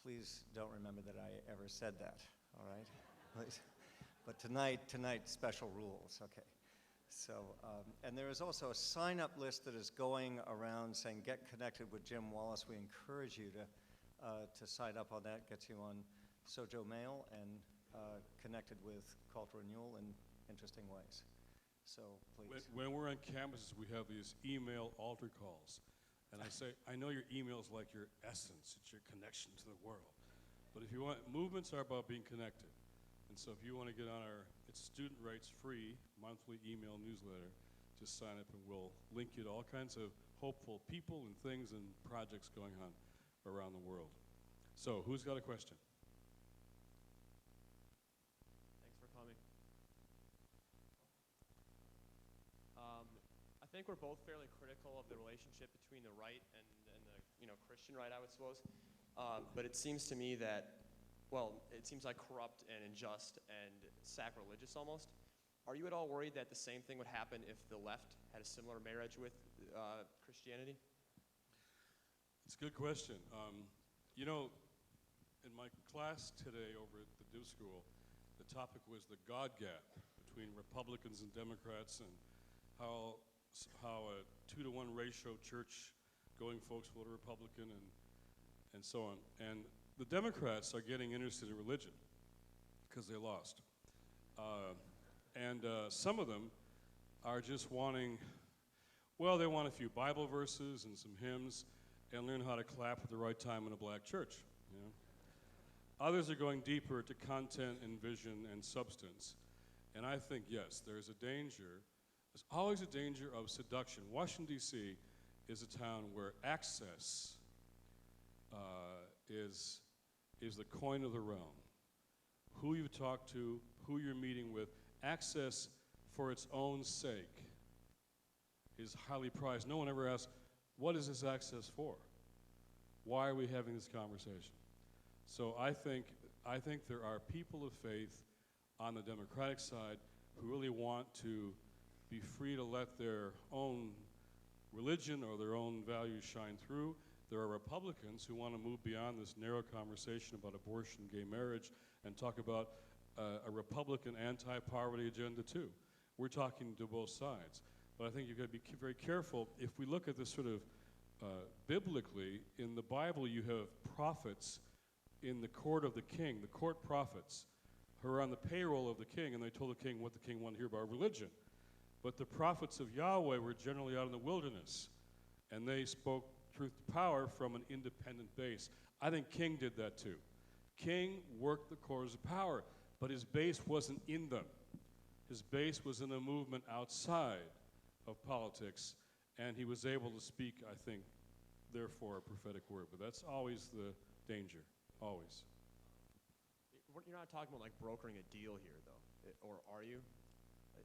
please don't remember that I ever said that, all right? Please. But tonight, special rules, okay. So, and there is also a sign-up list that is going around saying, get connected with Jim Wallace. We encourage you to sign up on that. Gets you on Sojo Mail and connected with Call to Renewal in interesting ways. So, please. When we're on campuses, we have these email altar calls. And I say, I know your email is like your essence, it's your connection to the world. But if you want, movements are about being connected. And so if you want to get on our, it's student rights free monthly email newsletter, just sign up and we'll link you to all kinds of hopeful people and things and projects going on around the world. So who's got a question? Thanks for coming. I think we're both fairly critical of the relationship between the right and the Christian right, I would suppose. But it seems to me that, well, it seems like corrupt and unjust and sacrilegious almost. Are you at all worried that the same thing would happen if the left had a similar marriage with Christianity? It's a good question. You know, in my class today over at the Div School, the topic was the God gap between Republicans and Democrats and how a 2-to-1 ratio church-going folks vote Republican and so on. And the Democrats are getting interested in religion because they lost. And some of them are just wanting, well, they want a few Bible verses and some hymns and learn how to clap at the right time in a black church. You know? Others are going deeper to content and vision and substance. And I think, yes, there's a danger. There's always a danger of seduction. Washington, D.C. is a town where access is the coin of the realm. Who you talk to, who you're meeting with, access for its own sake is highly prized. No one ever asks, what is this access for? Why are we having this conversation? So I think there are people of faith on the Democratic side who really want to be free to let their own religion or their own values shine through. There are Republicans who want to move beyond this narrow conversation about abortion, gay marriage, and talk about a Republican anti-poverty agenda too. we're talking to both sides. But I think you've got to be very careful. If we look at this sort of biblically, in the Bible you have prophets in the court of the king, the court prophets, who are on the payroll of the king, and they told the king what the king wanted to hear about religion. But the prophets of Yahweh were generally out in the wilderness, and they spoke truth to power from an independent base. I think King did that too. King worked the corridors of power, but his base wasn't in them. His base was in a movement outside of politics, and he was able to speak, I think, therefore, a prophetic word. But that's always the danger, always. You're not talking about like brokering a deal here, though, or are you?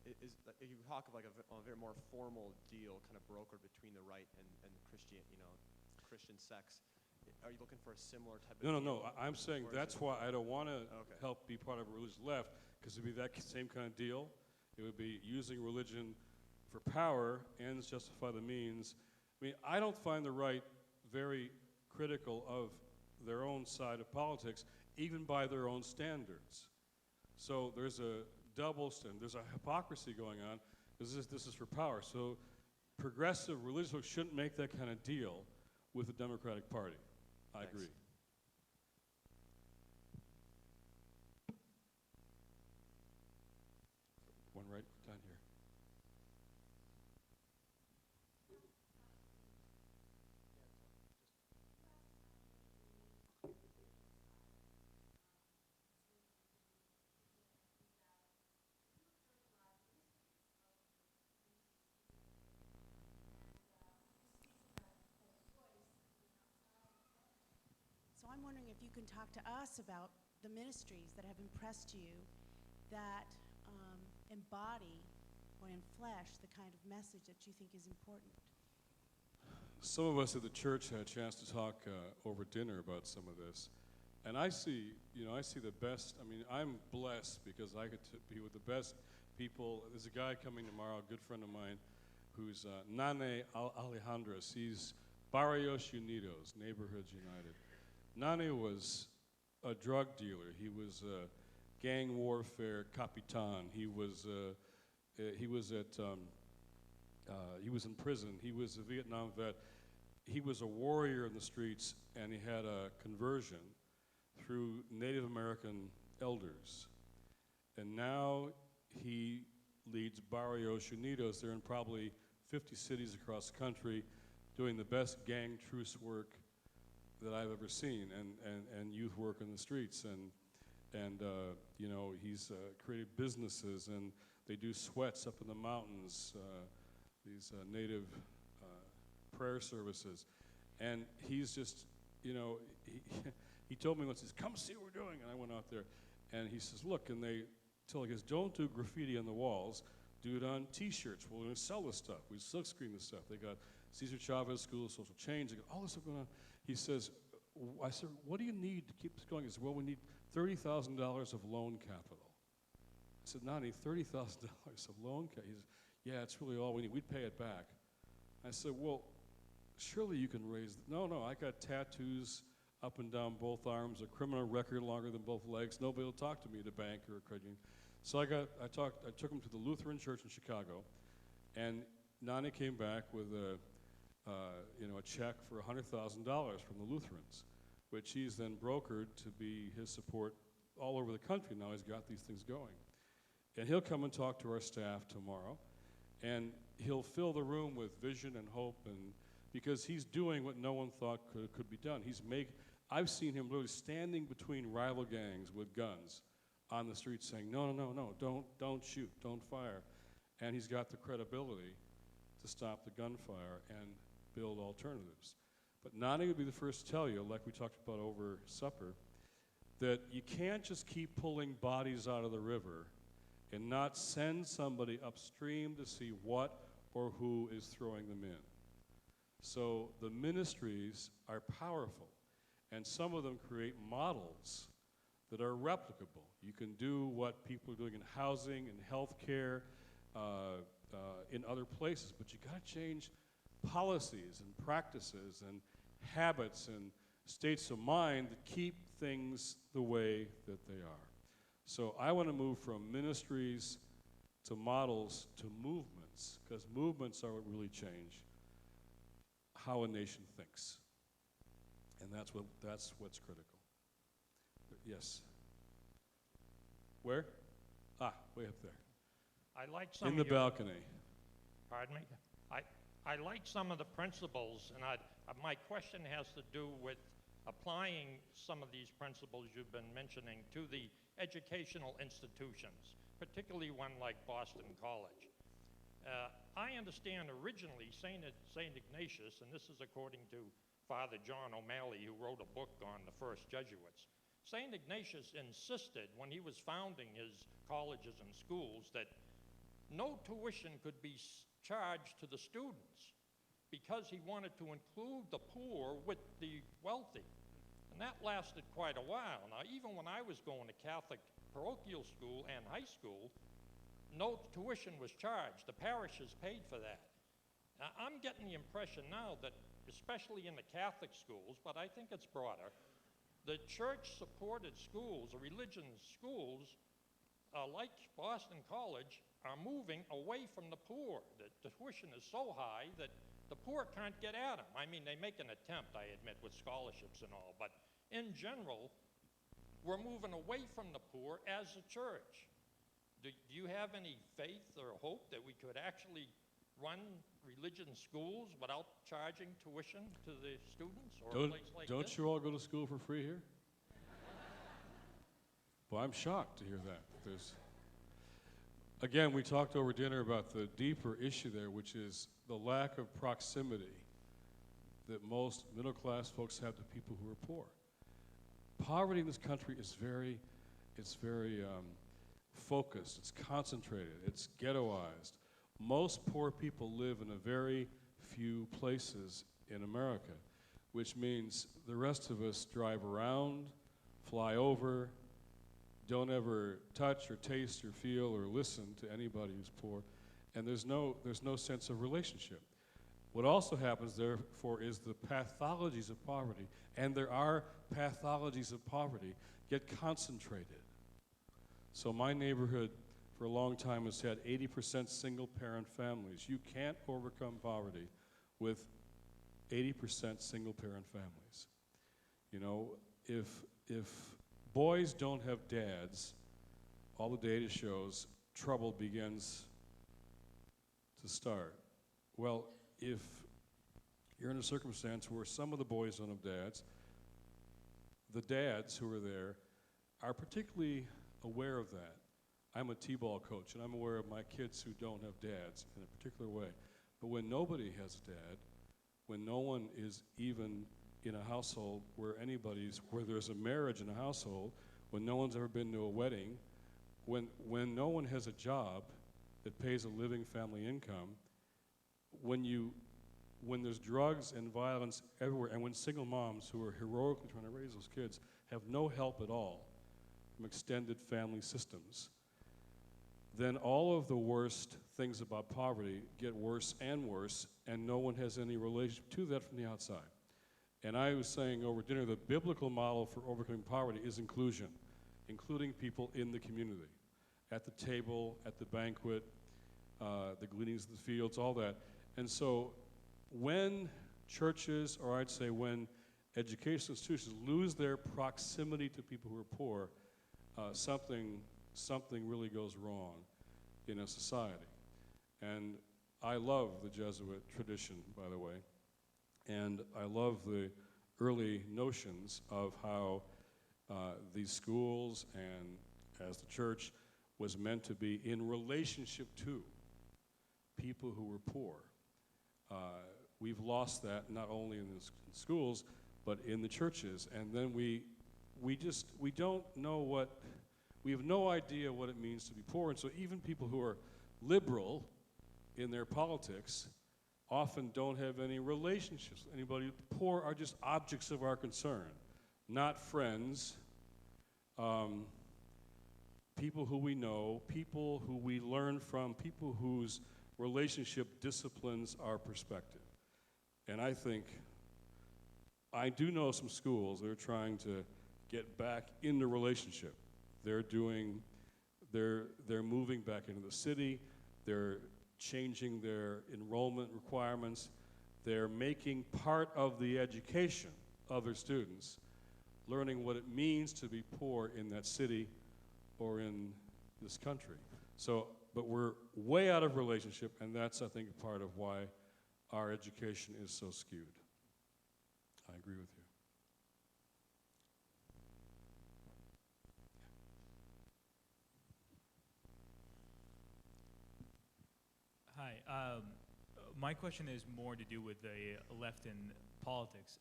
You talk of like a very more formal deal, kind of brokered between the right and the Christian sects. Are you looking for a similar type of deal? No. I'm saying that's why I don't want to Okay. help be part of a religious left, because it'd be that same kind of deal. It would be using religion for power, ends justify the means. I mean, I don't find the right very critical of their own side of politics, even by their own standards. So there's a double standard, there's a hypocrisy going on. This is for power. So progressive religious folks shouldn't make that kind of deal with the Democratic Party. I Thanks. agree. One right down here. So I'm wondering if you can talk to us about the ministries that have impressed you that embody or enflesh the kind of message that you think is important. Some of us at the church had a chance to talk over dinner about some of this, and I see the best. I mean, I'm blessed because I get to be with the best people. There's a guy coming tomorrow, a good friend of mine, who's Nane Alejandras. He's Barrios Unidos, Neighborhoods United. Nane was a drug dealer. He was a gang warfare capitan. He was in prison. He was a Vietnam vet. He was a warrior in the streets, and he had a conversion through Native American elders. And now he leads Barrios Unidos. They're in probably 50 cities across the country doing the best gang truce work that I've ever seen, and youth work in the streets. And he's created businesses, and they do sweats up in the mountains, these native prayer services. And he's just, he told me once, he says, come see what we're doing. And I went out there, and he says, look, and they tell us, don't do graffiti on the walls, do it on T-shirts. We're going to sell this stuff. We silkscreen this stuff. They got Cesar Chavez School of Social Change. They got all this stuff going on. He says, I said, what do you need to keep this going? He said, well, we need $30,000 of loan capital. I said, Nani, $30,000 of loan capital? He says, yeah, it's really all we need. We'd pay it back. I said, well, surely you can raise, no, I got tattoos up and down both arms, a criminal record longer than both legs. Nobody will talk to me at a bank or a credit union. So I took him to the Lutheran Church in Chicago, and Nani came back with a check for $100,000 from the Lutherans, which he's then brokered to be his support all over the country. Now he's got these things going. And he'll come and talk to our staff tomorrow, and he'll fill the room with vision and hope, and because he's doing what no one thought could be done. I've seen him literally standing between rival gangs with guns on the street saying, no, don't shoot, don't fire. And he's got the credibility to stop the gunfire and build alternatives. But Nani would be the first to tell you, like we talked about over supper, that you can't just keep pulling bodies out of the river and not send somebody upstream to see what or who is throwing them in. So the ministries are powerful, and some of them create models that are replicable. You can do what people are doing in housing and healthcare, in other places, but you got to change policies and practices and habits and states of mind that keep things the way that they are. So I want to move from ministries to models to movements, because movements are what really change how a nation thinks. And that's what's critical. Yes. Where? Way up there. I like some In the of your, balcony. pardon me? I like some of the principles, and my question has to do with applying some of these principles you've been mentioning to the educational institutions, particularly one like Boston College. I understand originally St. Ignatius, and this is according to Father John O'Malley, who wrote a book on the first Jesuits. St. Ignatius insisted when he was founding his colleges and schools that no tuition could be charged to the students because he wanted to include the poor with the wealthy. And that lasted quite a while. Now, even when I was going to Catholic parochial school and high school, no tuition was charged. The parishes paid for that. Now, I'm getting the impression now that, especially in the Catholic schools, but I think it's broader, the church-supported schools, the religion schools, like Boston College, are moving away from the poor. The tuition is so high that the poor can't get at them. I mean, they make an attempt, I admit, with scholarships and all, but in general, we're moving away from the poor as a church. Do you have any faith or hope that we could actually run religion schools without charging tuition to the students or a place like Don't this? you all go to school for free here? Well, I'm shocked to hear that. Again, we talked over dinner about the deeper issue there, which is the lack of proximity that most middle-class folks have to people who are poor. Poverty in this country is very focused, it's concentrated, it's ghettoized. Most poor people live in a very few places in America, which means the rest of us drive around, fly over, don't ever touch or taste or feel or listen to anybody who's poor, and there's no sense of relationship. What also happens, therefore, is the pathologies of poverty, and there are pathologies of poverty, get concentrated. So my neighborhood for a long time has had 80% single-parent families. You can't overcome poverty with 80% single-parent families. You know, if boys don't have dads, all the data shows trouble begins to start. Well, if you're in a circumstance where some of the boys don't have dads, the dads who are there are particularly aware of that. I'm a t-ball coach, and I'm aware of my kids who don't have dads in a particular way. But when nobody has a dad, when no one is even in a household where there's a marriage in a household, when no one's ever been to a wedding, when no one has a job that pays a living family income, when there's drugs and violence everywhere, and when single moms who are heroically trying to raise those kids have no help at all from extended family systems, then all of the worst things about poverty get worse, and no one has any relationship to that from the outside. And I was saying over dinner, the biblical model for overcoming poverty is inclusion, including people in the community, at the table, at the banquet, the gleanings of the fields, all that. And so when churches, or I'd say when educational institutions lose their proximity to people who are poor, something really goes wrong in a society. And I love the Jesuit tradition, by the way, and I love the early notions of how these schools and as the church was meant to be in relationship to people who were poor. We've lost that not only in the schools, but in the churches. And then we don't know we have no idea what it means to be poor. And so even people who are liberal in their politics often don't have any relationships with anybody. The poor are just objects of our concern, not friends, people who we know, people who we learn from, people whose relationship disciplines our perspective. And I do know some schools that are trying to get back into relationship. They're doing they're moving back into the city. They're changing their enrollment requirements. They're making part of the education of their students, learning what it means to be poor in that city or in this country. So, but we're way out of relationship, and that's, I think, part of why our education is so skewed. I agree with you. Hi. My question is more to do with the left in politics.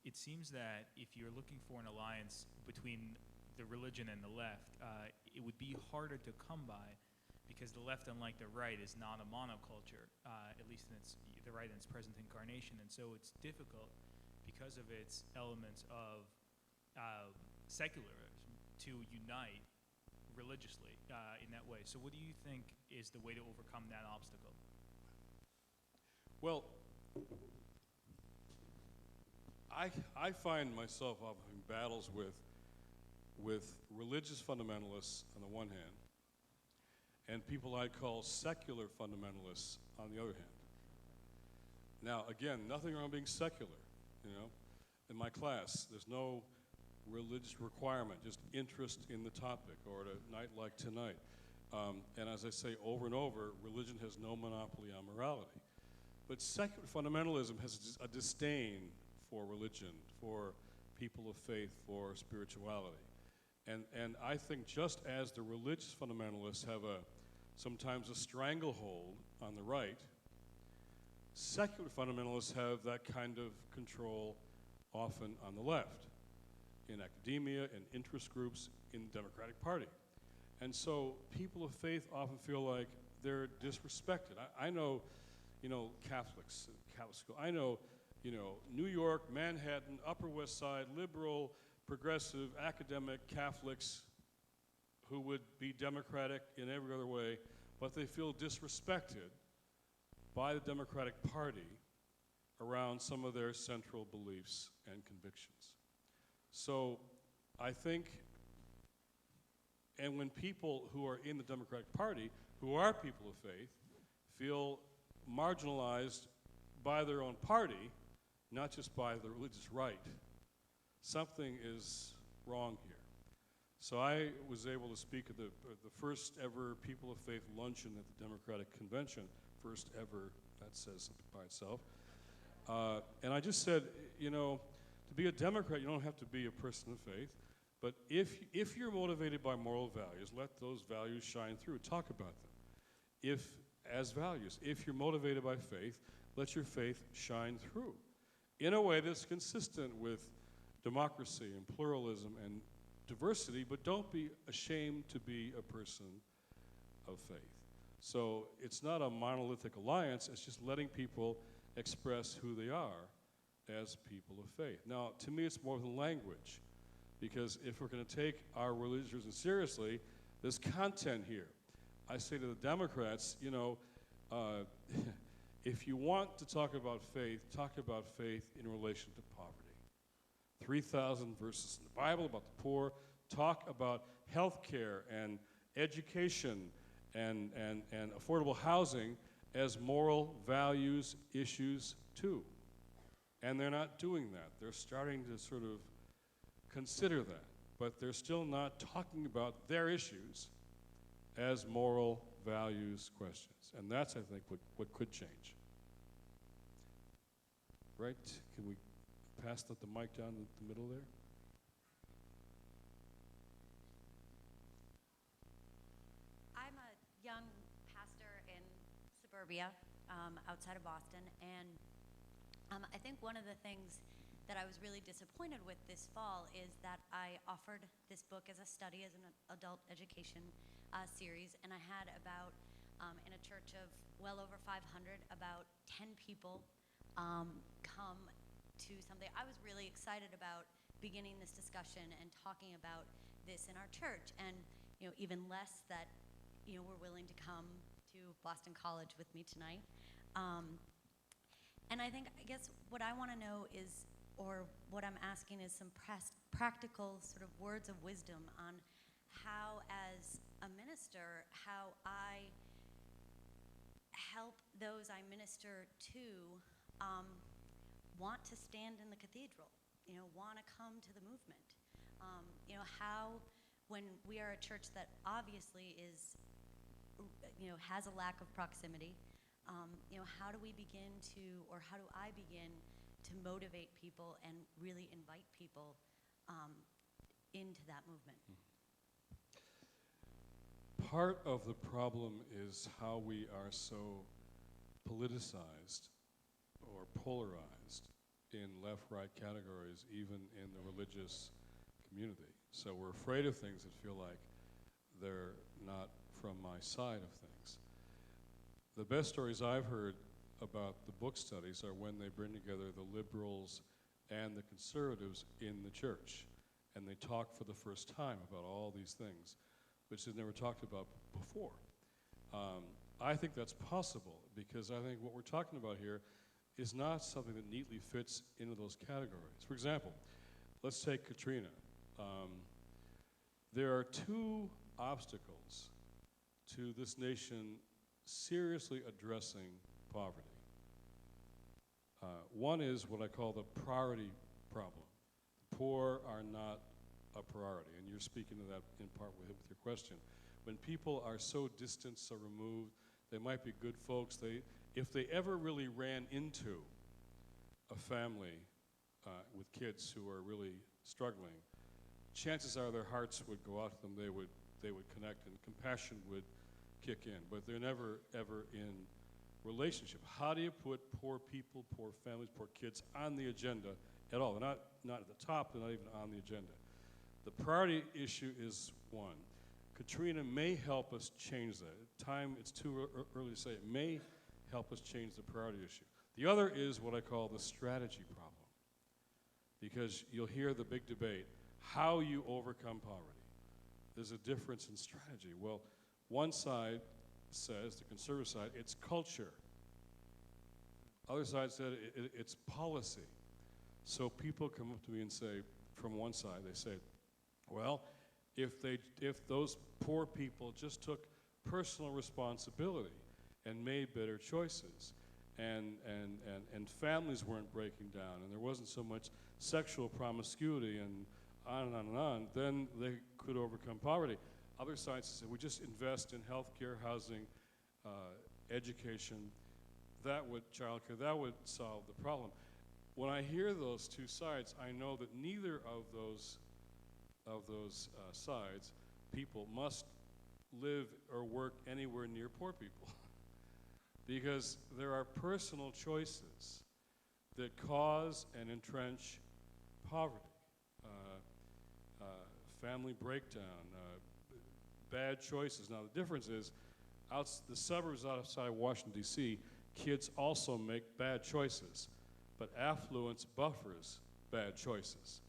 It seems that if you're looking for an alliance between the religion and the left, it would be harder to come by because the left, unlike the right, is not a monoculture, at least in the right in its present incarnation. And so it's difficult because of its elements of secularism to unite religiously in that way. So what do you think is the way to overcome that obstacle? Well, I find myself often having battles with religious fundamentalists on the one hand, and people I call secular fundamentalists on the other hand. Now, again, nothing wrong being secular, you know. In my class, there's no religious requirement, just interest in the topic, or at a night like tonight. And as I say over and over, religion has no monopoly on morality. But secular fundamentalism has a disdain for religion, for people of faith, for spirituality. And I think just as the religious fundamentalists have sometimes a stranglehold on the right, secular fundamentalists have that kind of control often on the left, in academia, in interest groups, in the Democratic Party. And so people of faith often feel like they're disrespected. I know, Catholics, Catholic school. I know, New York, Manhattan, Upper West Side, liberal, progressive, academic Catholics who would be democratic in every other way, but they feel disrespected by the Democratic Party around some of their central beliefs and convictions. So I think, and when people who are in the Democratic Party, who are people of faith, feel marginalized by their own party, not just by the religious right, something is wrong here. So I was able to speak at the first ever People of Faith luncheon at the Democratic Convention, first ever, that says something by itself. And I just said, to be a Democrat, you don't have to be a person of faith, but if you're motivated by moral values, let those values shine through. Talk about them. As values, if you're motivated by faith, let your faith shine through in a way that's consistent with democracy and pluralism and diversity, but don't be ashamed to be a person of faith. So it's not a monolithic alliance, it's just letting people express who they are as people of faith. Now, to me, it's more than language, because if we're going to take our religion seriously, there's content here. I say to the Democrats, if you want to talk about faith in relation to poverty. 3,000 verses in the Bible about the poor. Talk about health care and education and affordable housing as moral values issues too. And they're not doing that. They're starting to sort of consider that, but they're still not talking about their issues as moral values questions. And that's, I think, what could change. Right? Can we pass the mic down the middle there? I'm a young pastor in suburbia outside of Boston, and I think one of the things that I was really disappointed with this fall is that I offered this book as a study, as an adult education series, and I had about, in a church of well over 500, about 10 people come to something. I was really excited about beginning this discussion and talking about this in our church, and even less that were willing to come to Boston College with me tonight. And I guess what I want to know is, or what I'm asking is some practical sort of words of wisdom on how, as a minister, how I help those I minister to want to stand in the cathedral, want to come to the movement. How, when we are a church that obviously is, has a lack of proximity, how do we begin to, or how do I begin to motivate people and really invite people into that movement? Part of the problem is how we are so politicized or polarized in left-right categories, even in the religious community. So we're afraid of things that feel like they're not from my side of things. The best stories I've heard about the book studies are when they bring together the liberals and the conservatives in the church, and they talk for the first time about all these things, which they've never talked about before. I think that's possible, because I think what we're talking about here is not something that neatly fits into those categories. For example, let's take Katrina. There are two obstacles to this nation seriously addressing poverty. One is what I call the priority problem. The poor are not a priority, and you're speaking to that in part with your question. When people are so distant, so removed, they might be good folks. If they ever really ran into a family with kids who are really struggling, chances are their hearts would go out to them. They would connect, and compassion would kick in. But they're never ever in relationship. How do you put poor people, poor families, poor kids on the agenda at all? They're not at the top. They're not even on the agenda. The priority issue is one. Katrina may help us change that. It's too early to say. It may help us change the priority issue. The other is what I call the strategy problem, because you'll hear the big debate, how you overcome poverty. There's a difference in strategy. Well, one side says, the conservative side, it's culture. Other side said it's policy. So people come up to me and say, from one side, they say, well, if those poor people just took personal responsibility and made better choices, and families weren't breaking down, and there wasn't so much sexual promiscuity and on and on and on, then they could overcome poverty. Other sides say, we just invest in healthcare, housing, education, childcare, that would solve the problem. When I hear those two sides, I know that neither of those sides, people must live or work anywhere near poor people. Because there are personal choices that cause and entrench poverty. Family breakdown, bad choices. Now the difference is, the suburbs outside Washington, D.C., kids also make bad choices, but affluence buffers bad choices.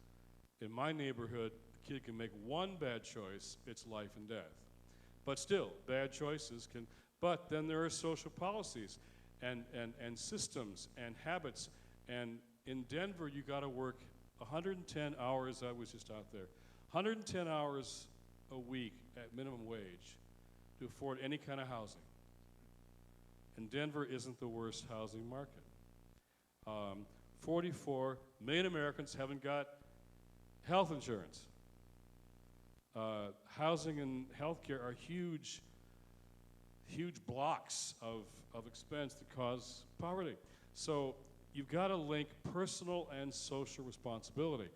In my neighborhood, a kid can make one bad choice, it's life and death. But still, bad choices can, but then there are social policies and systems and habits. And in Denver, you gotta work 110 hours, I was just out there, 110 hours a week at minimum wage to afford any kind of housing. And Denver isn't the worst housing market. 44 million Americans haven't got health insurance. Housing and healthcare are huge blocks of expense that cause poverty. So you've got to link personal and social responsibility.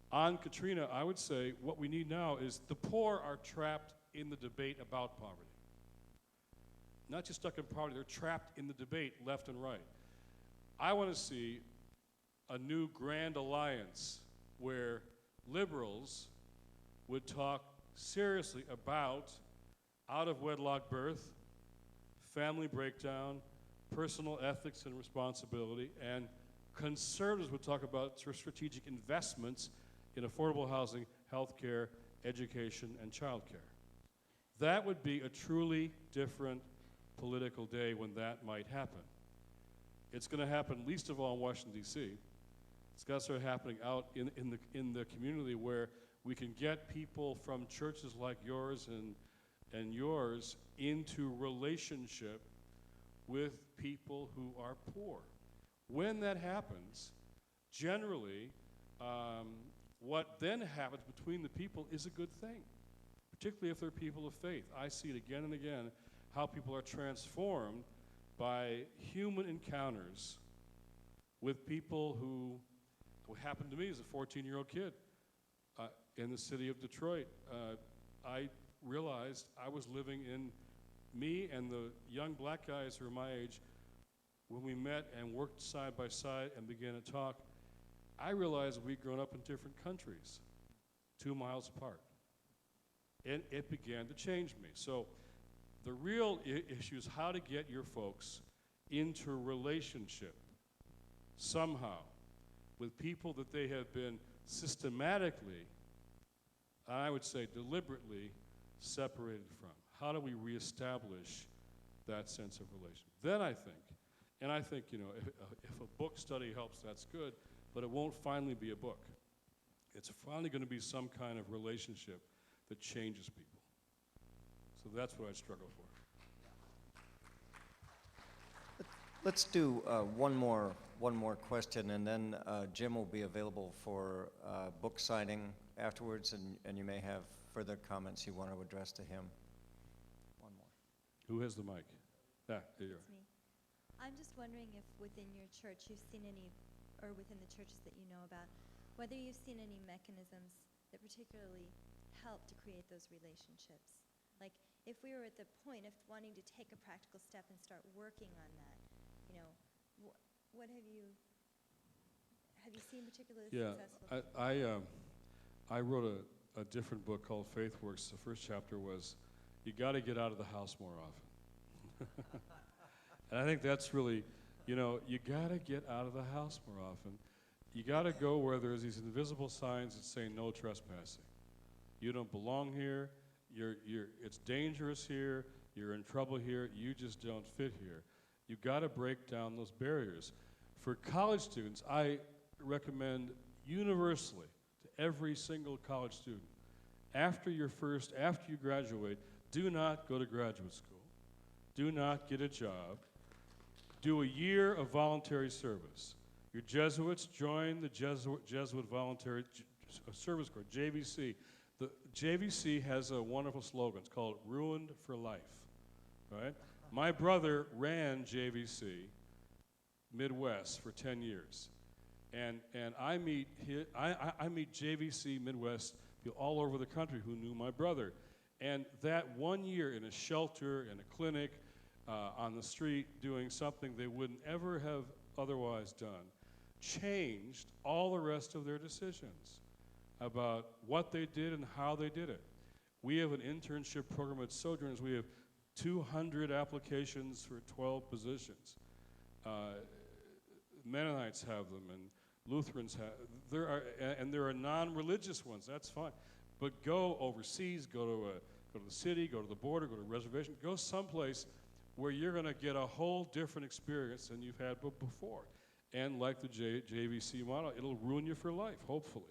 On Katrina, I would say what we need now is the poor are trapped in the debate about poverty. Not just stuck in poverty, they're trapped in the debate left and right. I want to see a new grand alliance where liberals would talk seriously about out-of-wedlock birth, family breakdown, personal ethics and responsibility, and conservatives would talk about strategic investments in affordable housing, healthcare, education, and childcare. That would be a truly different political day when that might happen. It's going to happen least of all in Washington, D.C. It's got to start happening out in the community where we can get people from churches like yours and yours into relationship with people who are poor. When that happens, generally, what then happens between the people is a good thing, particularly if they're people of faith. I see it again and again, how people are transformed by human encounters with people who happened to me as a 14-year-old kid in the city of Detroit. I realized I was living in me and the young black guys who are my age, when we met and worked side by side and began to talk, I realized we'd grown up in different countries, 2 miles apart. And it began to change me. So the real issue is how to get your folks into relationship somehow with people that they have been systematically, I would say deliberately, separated from. How do we reestablish that sense of relation? Then I think, you know, if a book study helps, that's good, but it won't finally be a book. It's finally going to be some kind of relationship that changes people. So that's what I struggle for. Let's do one more question, and then Jim will be available for book signing afterwards, and you may have further comments you want to address to him. One more. Who has the mic? Here you It's me. I'm just wondering if within your church you've seen any, or within the churches that you know about, whether you've seen any mechanisms that particularly help to create those relationships. Like, if we were at the point of wanting to take a practical step and start working on that, you know, what have you seen particularly successful? I wrote a different book called Faith Works. The first chapter was, you got to get out of the house more often. And I think that's really, you know, you got to get out of the house more often. You got to go where there's these invisible signs that say no trespassing. You don't belong here. It's dangerous here. You're in trouble here. You just don't fit here. You got to break down those barriers. For college students, I recommend universally to every single college student, after you graduate, do not go to graduate school. Do not get a job. Do a year of voluntary service. Your Jesuits, join the Jesuit Voluntary Service Corps, JVC. The JVC has a wonderful slogan. It's called Ruined for Life, right? My brother ran JVC Midwest for 10 years. And I meet JVC Midwest people all over the country who knew my brother. And that 1 year in a shelter, in a clinic, on the street, doing something they wouldn't ever have otherwise done, changed all the rest of their decisions about what they did and how they did it. We have an internship program at Sojourners. We have 200 applications for 12 positions. Mennonites have them, and Lutherans have. There are non-religious ones. That's fine, but go overseas. Go to the city. Go to the border. Go to a reservation. Go someplace where you're going to get a whole different experience than you've had before. And like the JVC model, it'll ruin you for life, hopefully.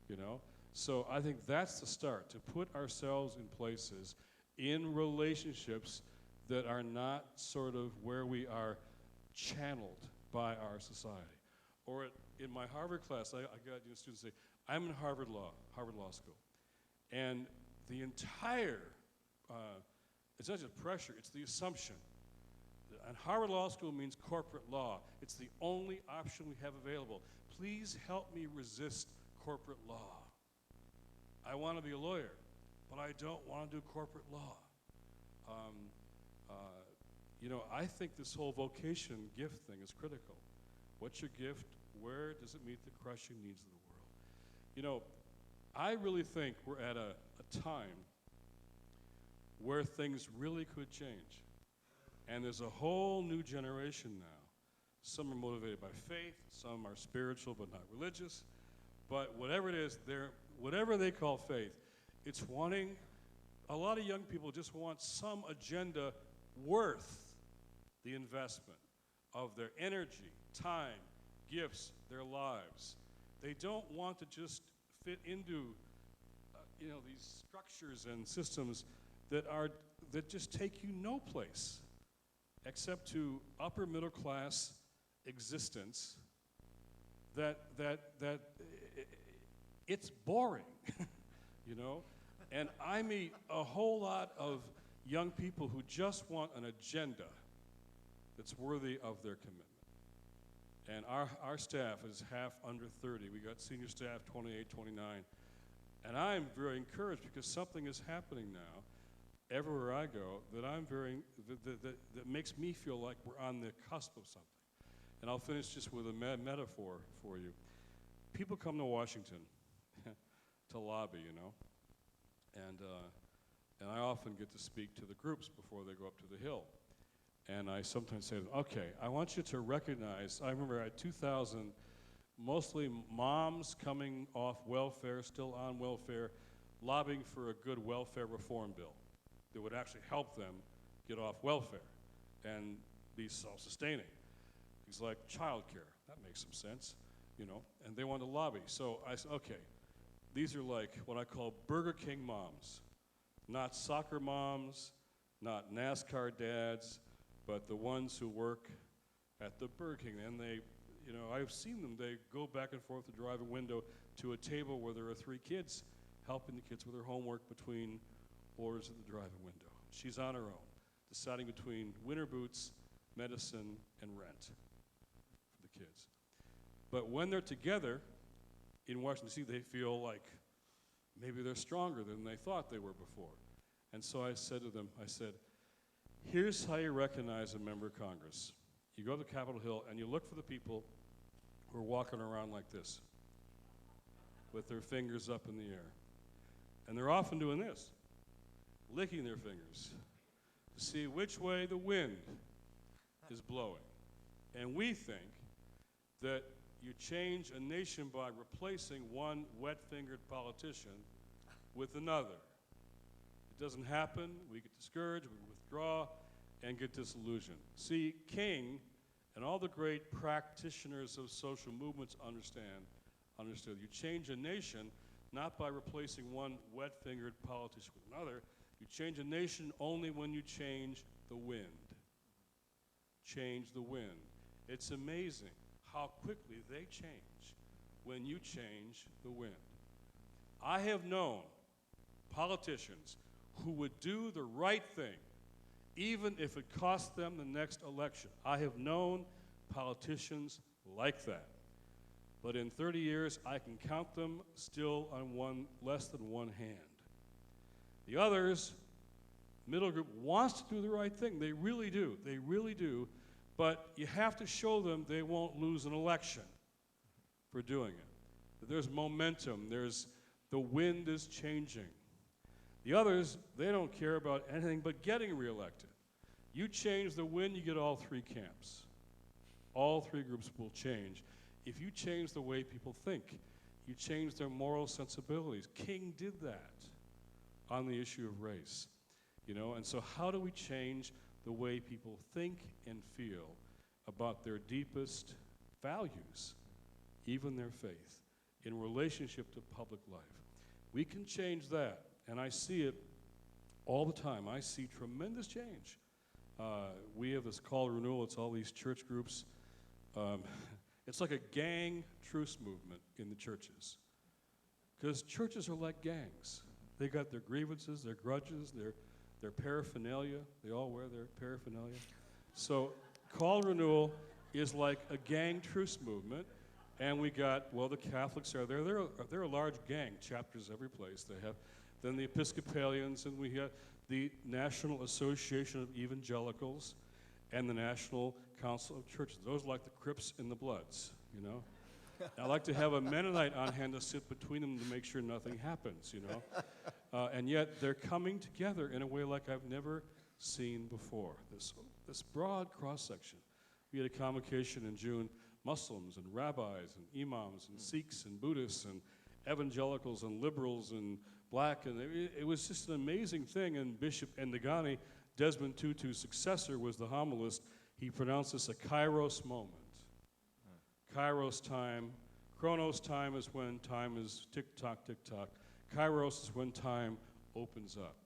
You know? So I think that's the start, to put ourselves in places, in relationships that are not sort of where we are channeled by our society. Or in my Harvard class, I got students say, I'm in Harvard Law School. And the entire, it's not just pressure, it's the assumption. And Harvard Law School means corporate law. It's the only option we have available. Please help me resist corporate law. I want to be a lawyer, but I don't want to do corporate law. You know, I think this whole vocation gift thing is critical. What's your gift? Where does it meet the crushing needs of the world? You know, I really think we're at a time where things really could change. And there's a whole new generation now. Some are motivated by faith, some are spiritual but not religious. But whatever it is, whatever they call faith, it's wanting, a lot of young people just want some agenda worth the investment of their energy, time, gifts, their lives. They don't want to just fit into these structures and systems that just take you no place except to upper middle class existence that it's boring, And I meet a whole lot of young people who just want an agenda that's worthy of their commitment. And our staff is half under 30. We got senior staff 28, 29. And I'm very encouraged because something is happening now everywhere I go that makes me feel like we're on the cusp of something. And I'll finish just with a metaphor for you. People come to Washington to lobby, and I often get to speak to the groups before they go up to the Hill. And I sometimes say to them, okay, I want you to recognize, I remember at 2000, mostly moms coming off welfare, still on welfare, lobbying for a good welfare reform bill that would actually help them get off welfare and be self-sustaining. Things like childcare, that makes some sense, and they want to lobby. So I said, okay, these are like what I call Burger King moms, not soccer moms, not NASCAR dads, but the ones who work at the Burger King. And they, I've seen them, they go back and forth to drive a window to a table where there are 3 kids, helping the kids with their homework between orders at the drive-in window. She's on her own, deciding between winter boots, medicine, and rent for the kids. But when they're together in Washington, D.C., they feel like maybe they're stronger than they thought they were before. And so I said to them, here's how you recognize a member of Congress. You go to Capitol Hill and you look for the people who are walking around like this, with their fingers up in the air. And they're often doing this, licking their fingers to see which way the wind is blowing. And we think that you change a nation by replacing one wet-fingered politician with another. It doesn't happen. We get discouraged, we withdraw, and get disillusioned. See, King and all the great practitioners of social movements understood. You change a nation not by replacing one wet-fingered politician with another. You change a nation only when you change the wind. Change the wind. It's amazing how quickly they change when you change the wind. I have known politicians who would do the right thing even if it cost them the next election. I have known politicians like that. But in 30 years, I can count them still on less than one hand. The others, middle group, wants to do the right thing. They really do. They really do. But you have to show them they won't lose an election for doing it. There's momentum. The wind is changing. The others, they don't care about anything but getting reelected. You change the wind, you get all 3 camps. All 3 groups will change. If you change the way people think, you change their moral sensibilities. King did that on the issue of race. And so how do we change the way people think and feel about their deepest values, even their faith, in relationship to public life? We can change that, and I see it all the time. I see tremendous change. We have this call to renewal. It's all these church groups. It's like a gang truce movement in the churches, because churches are like gangs. They got their grievances, their grudges, their paraphernalia. They all wear their paraphernalia. So call renewal is like a gang truce movement, and we got, the Catholics are there. They're a large gang, chapters every place they have. Then the Episcopalians, and we have the National Association of Evangelicals and the National Council of Churches. Those are like the Crips and the Bloods, I like to have a Mennonite on hand to sit between them to make sure nothing happens, and yet they're coming together in a way like I've never seen before. This broad cross-section. We had a convocation in June, Muslims and rabbis and imams and Sikhs and Buddhists and evangelicals and liberals and black, and it was just an amazing thing. And Bishop Ndagani, Desmond Tutu's successor, was the homilist. He pronounced this a kairos moment. Kairos time. Chronos time is when time is tick-tock, tick-tock. Kairos is when time opens up.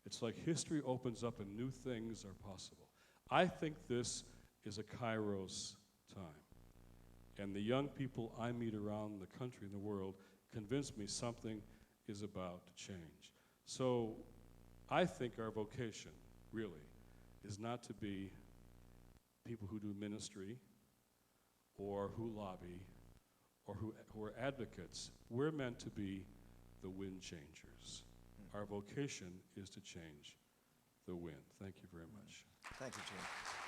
It's like history opens up and new things are possible. I think this is a Kairos time. And the young people I meet around the country and the world convince me something is about to change. So I think our vocation, really, is not to be people who do ministry or who lobby or who are advocates. We're meant to be the wind changers. Our vocation is to change the wind. Thank you very much. Thank you, Gene.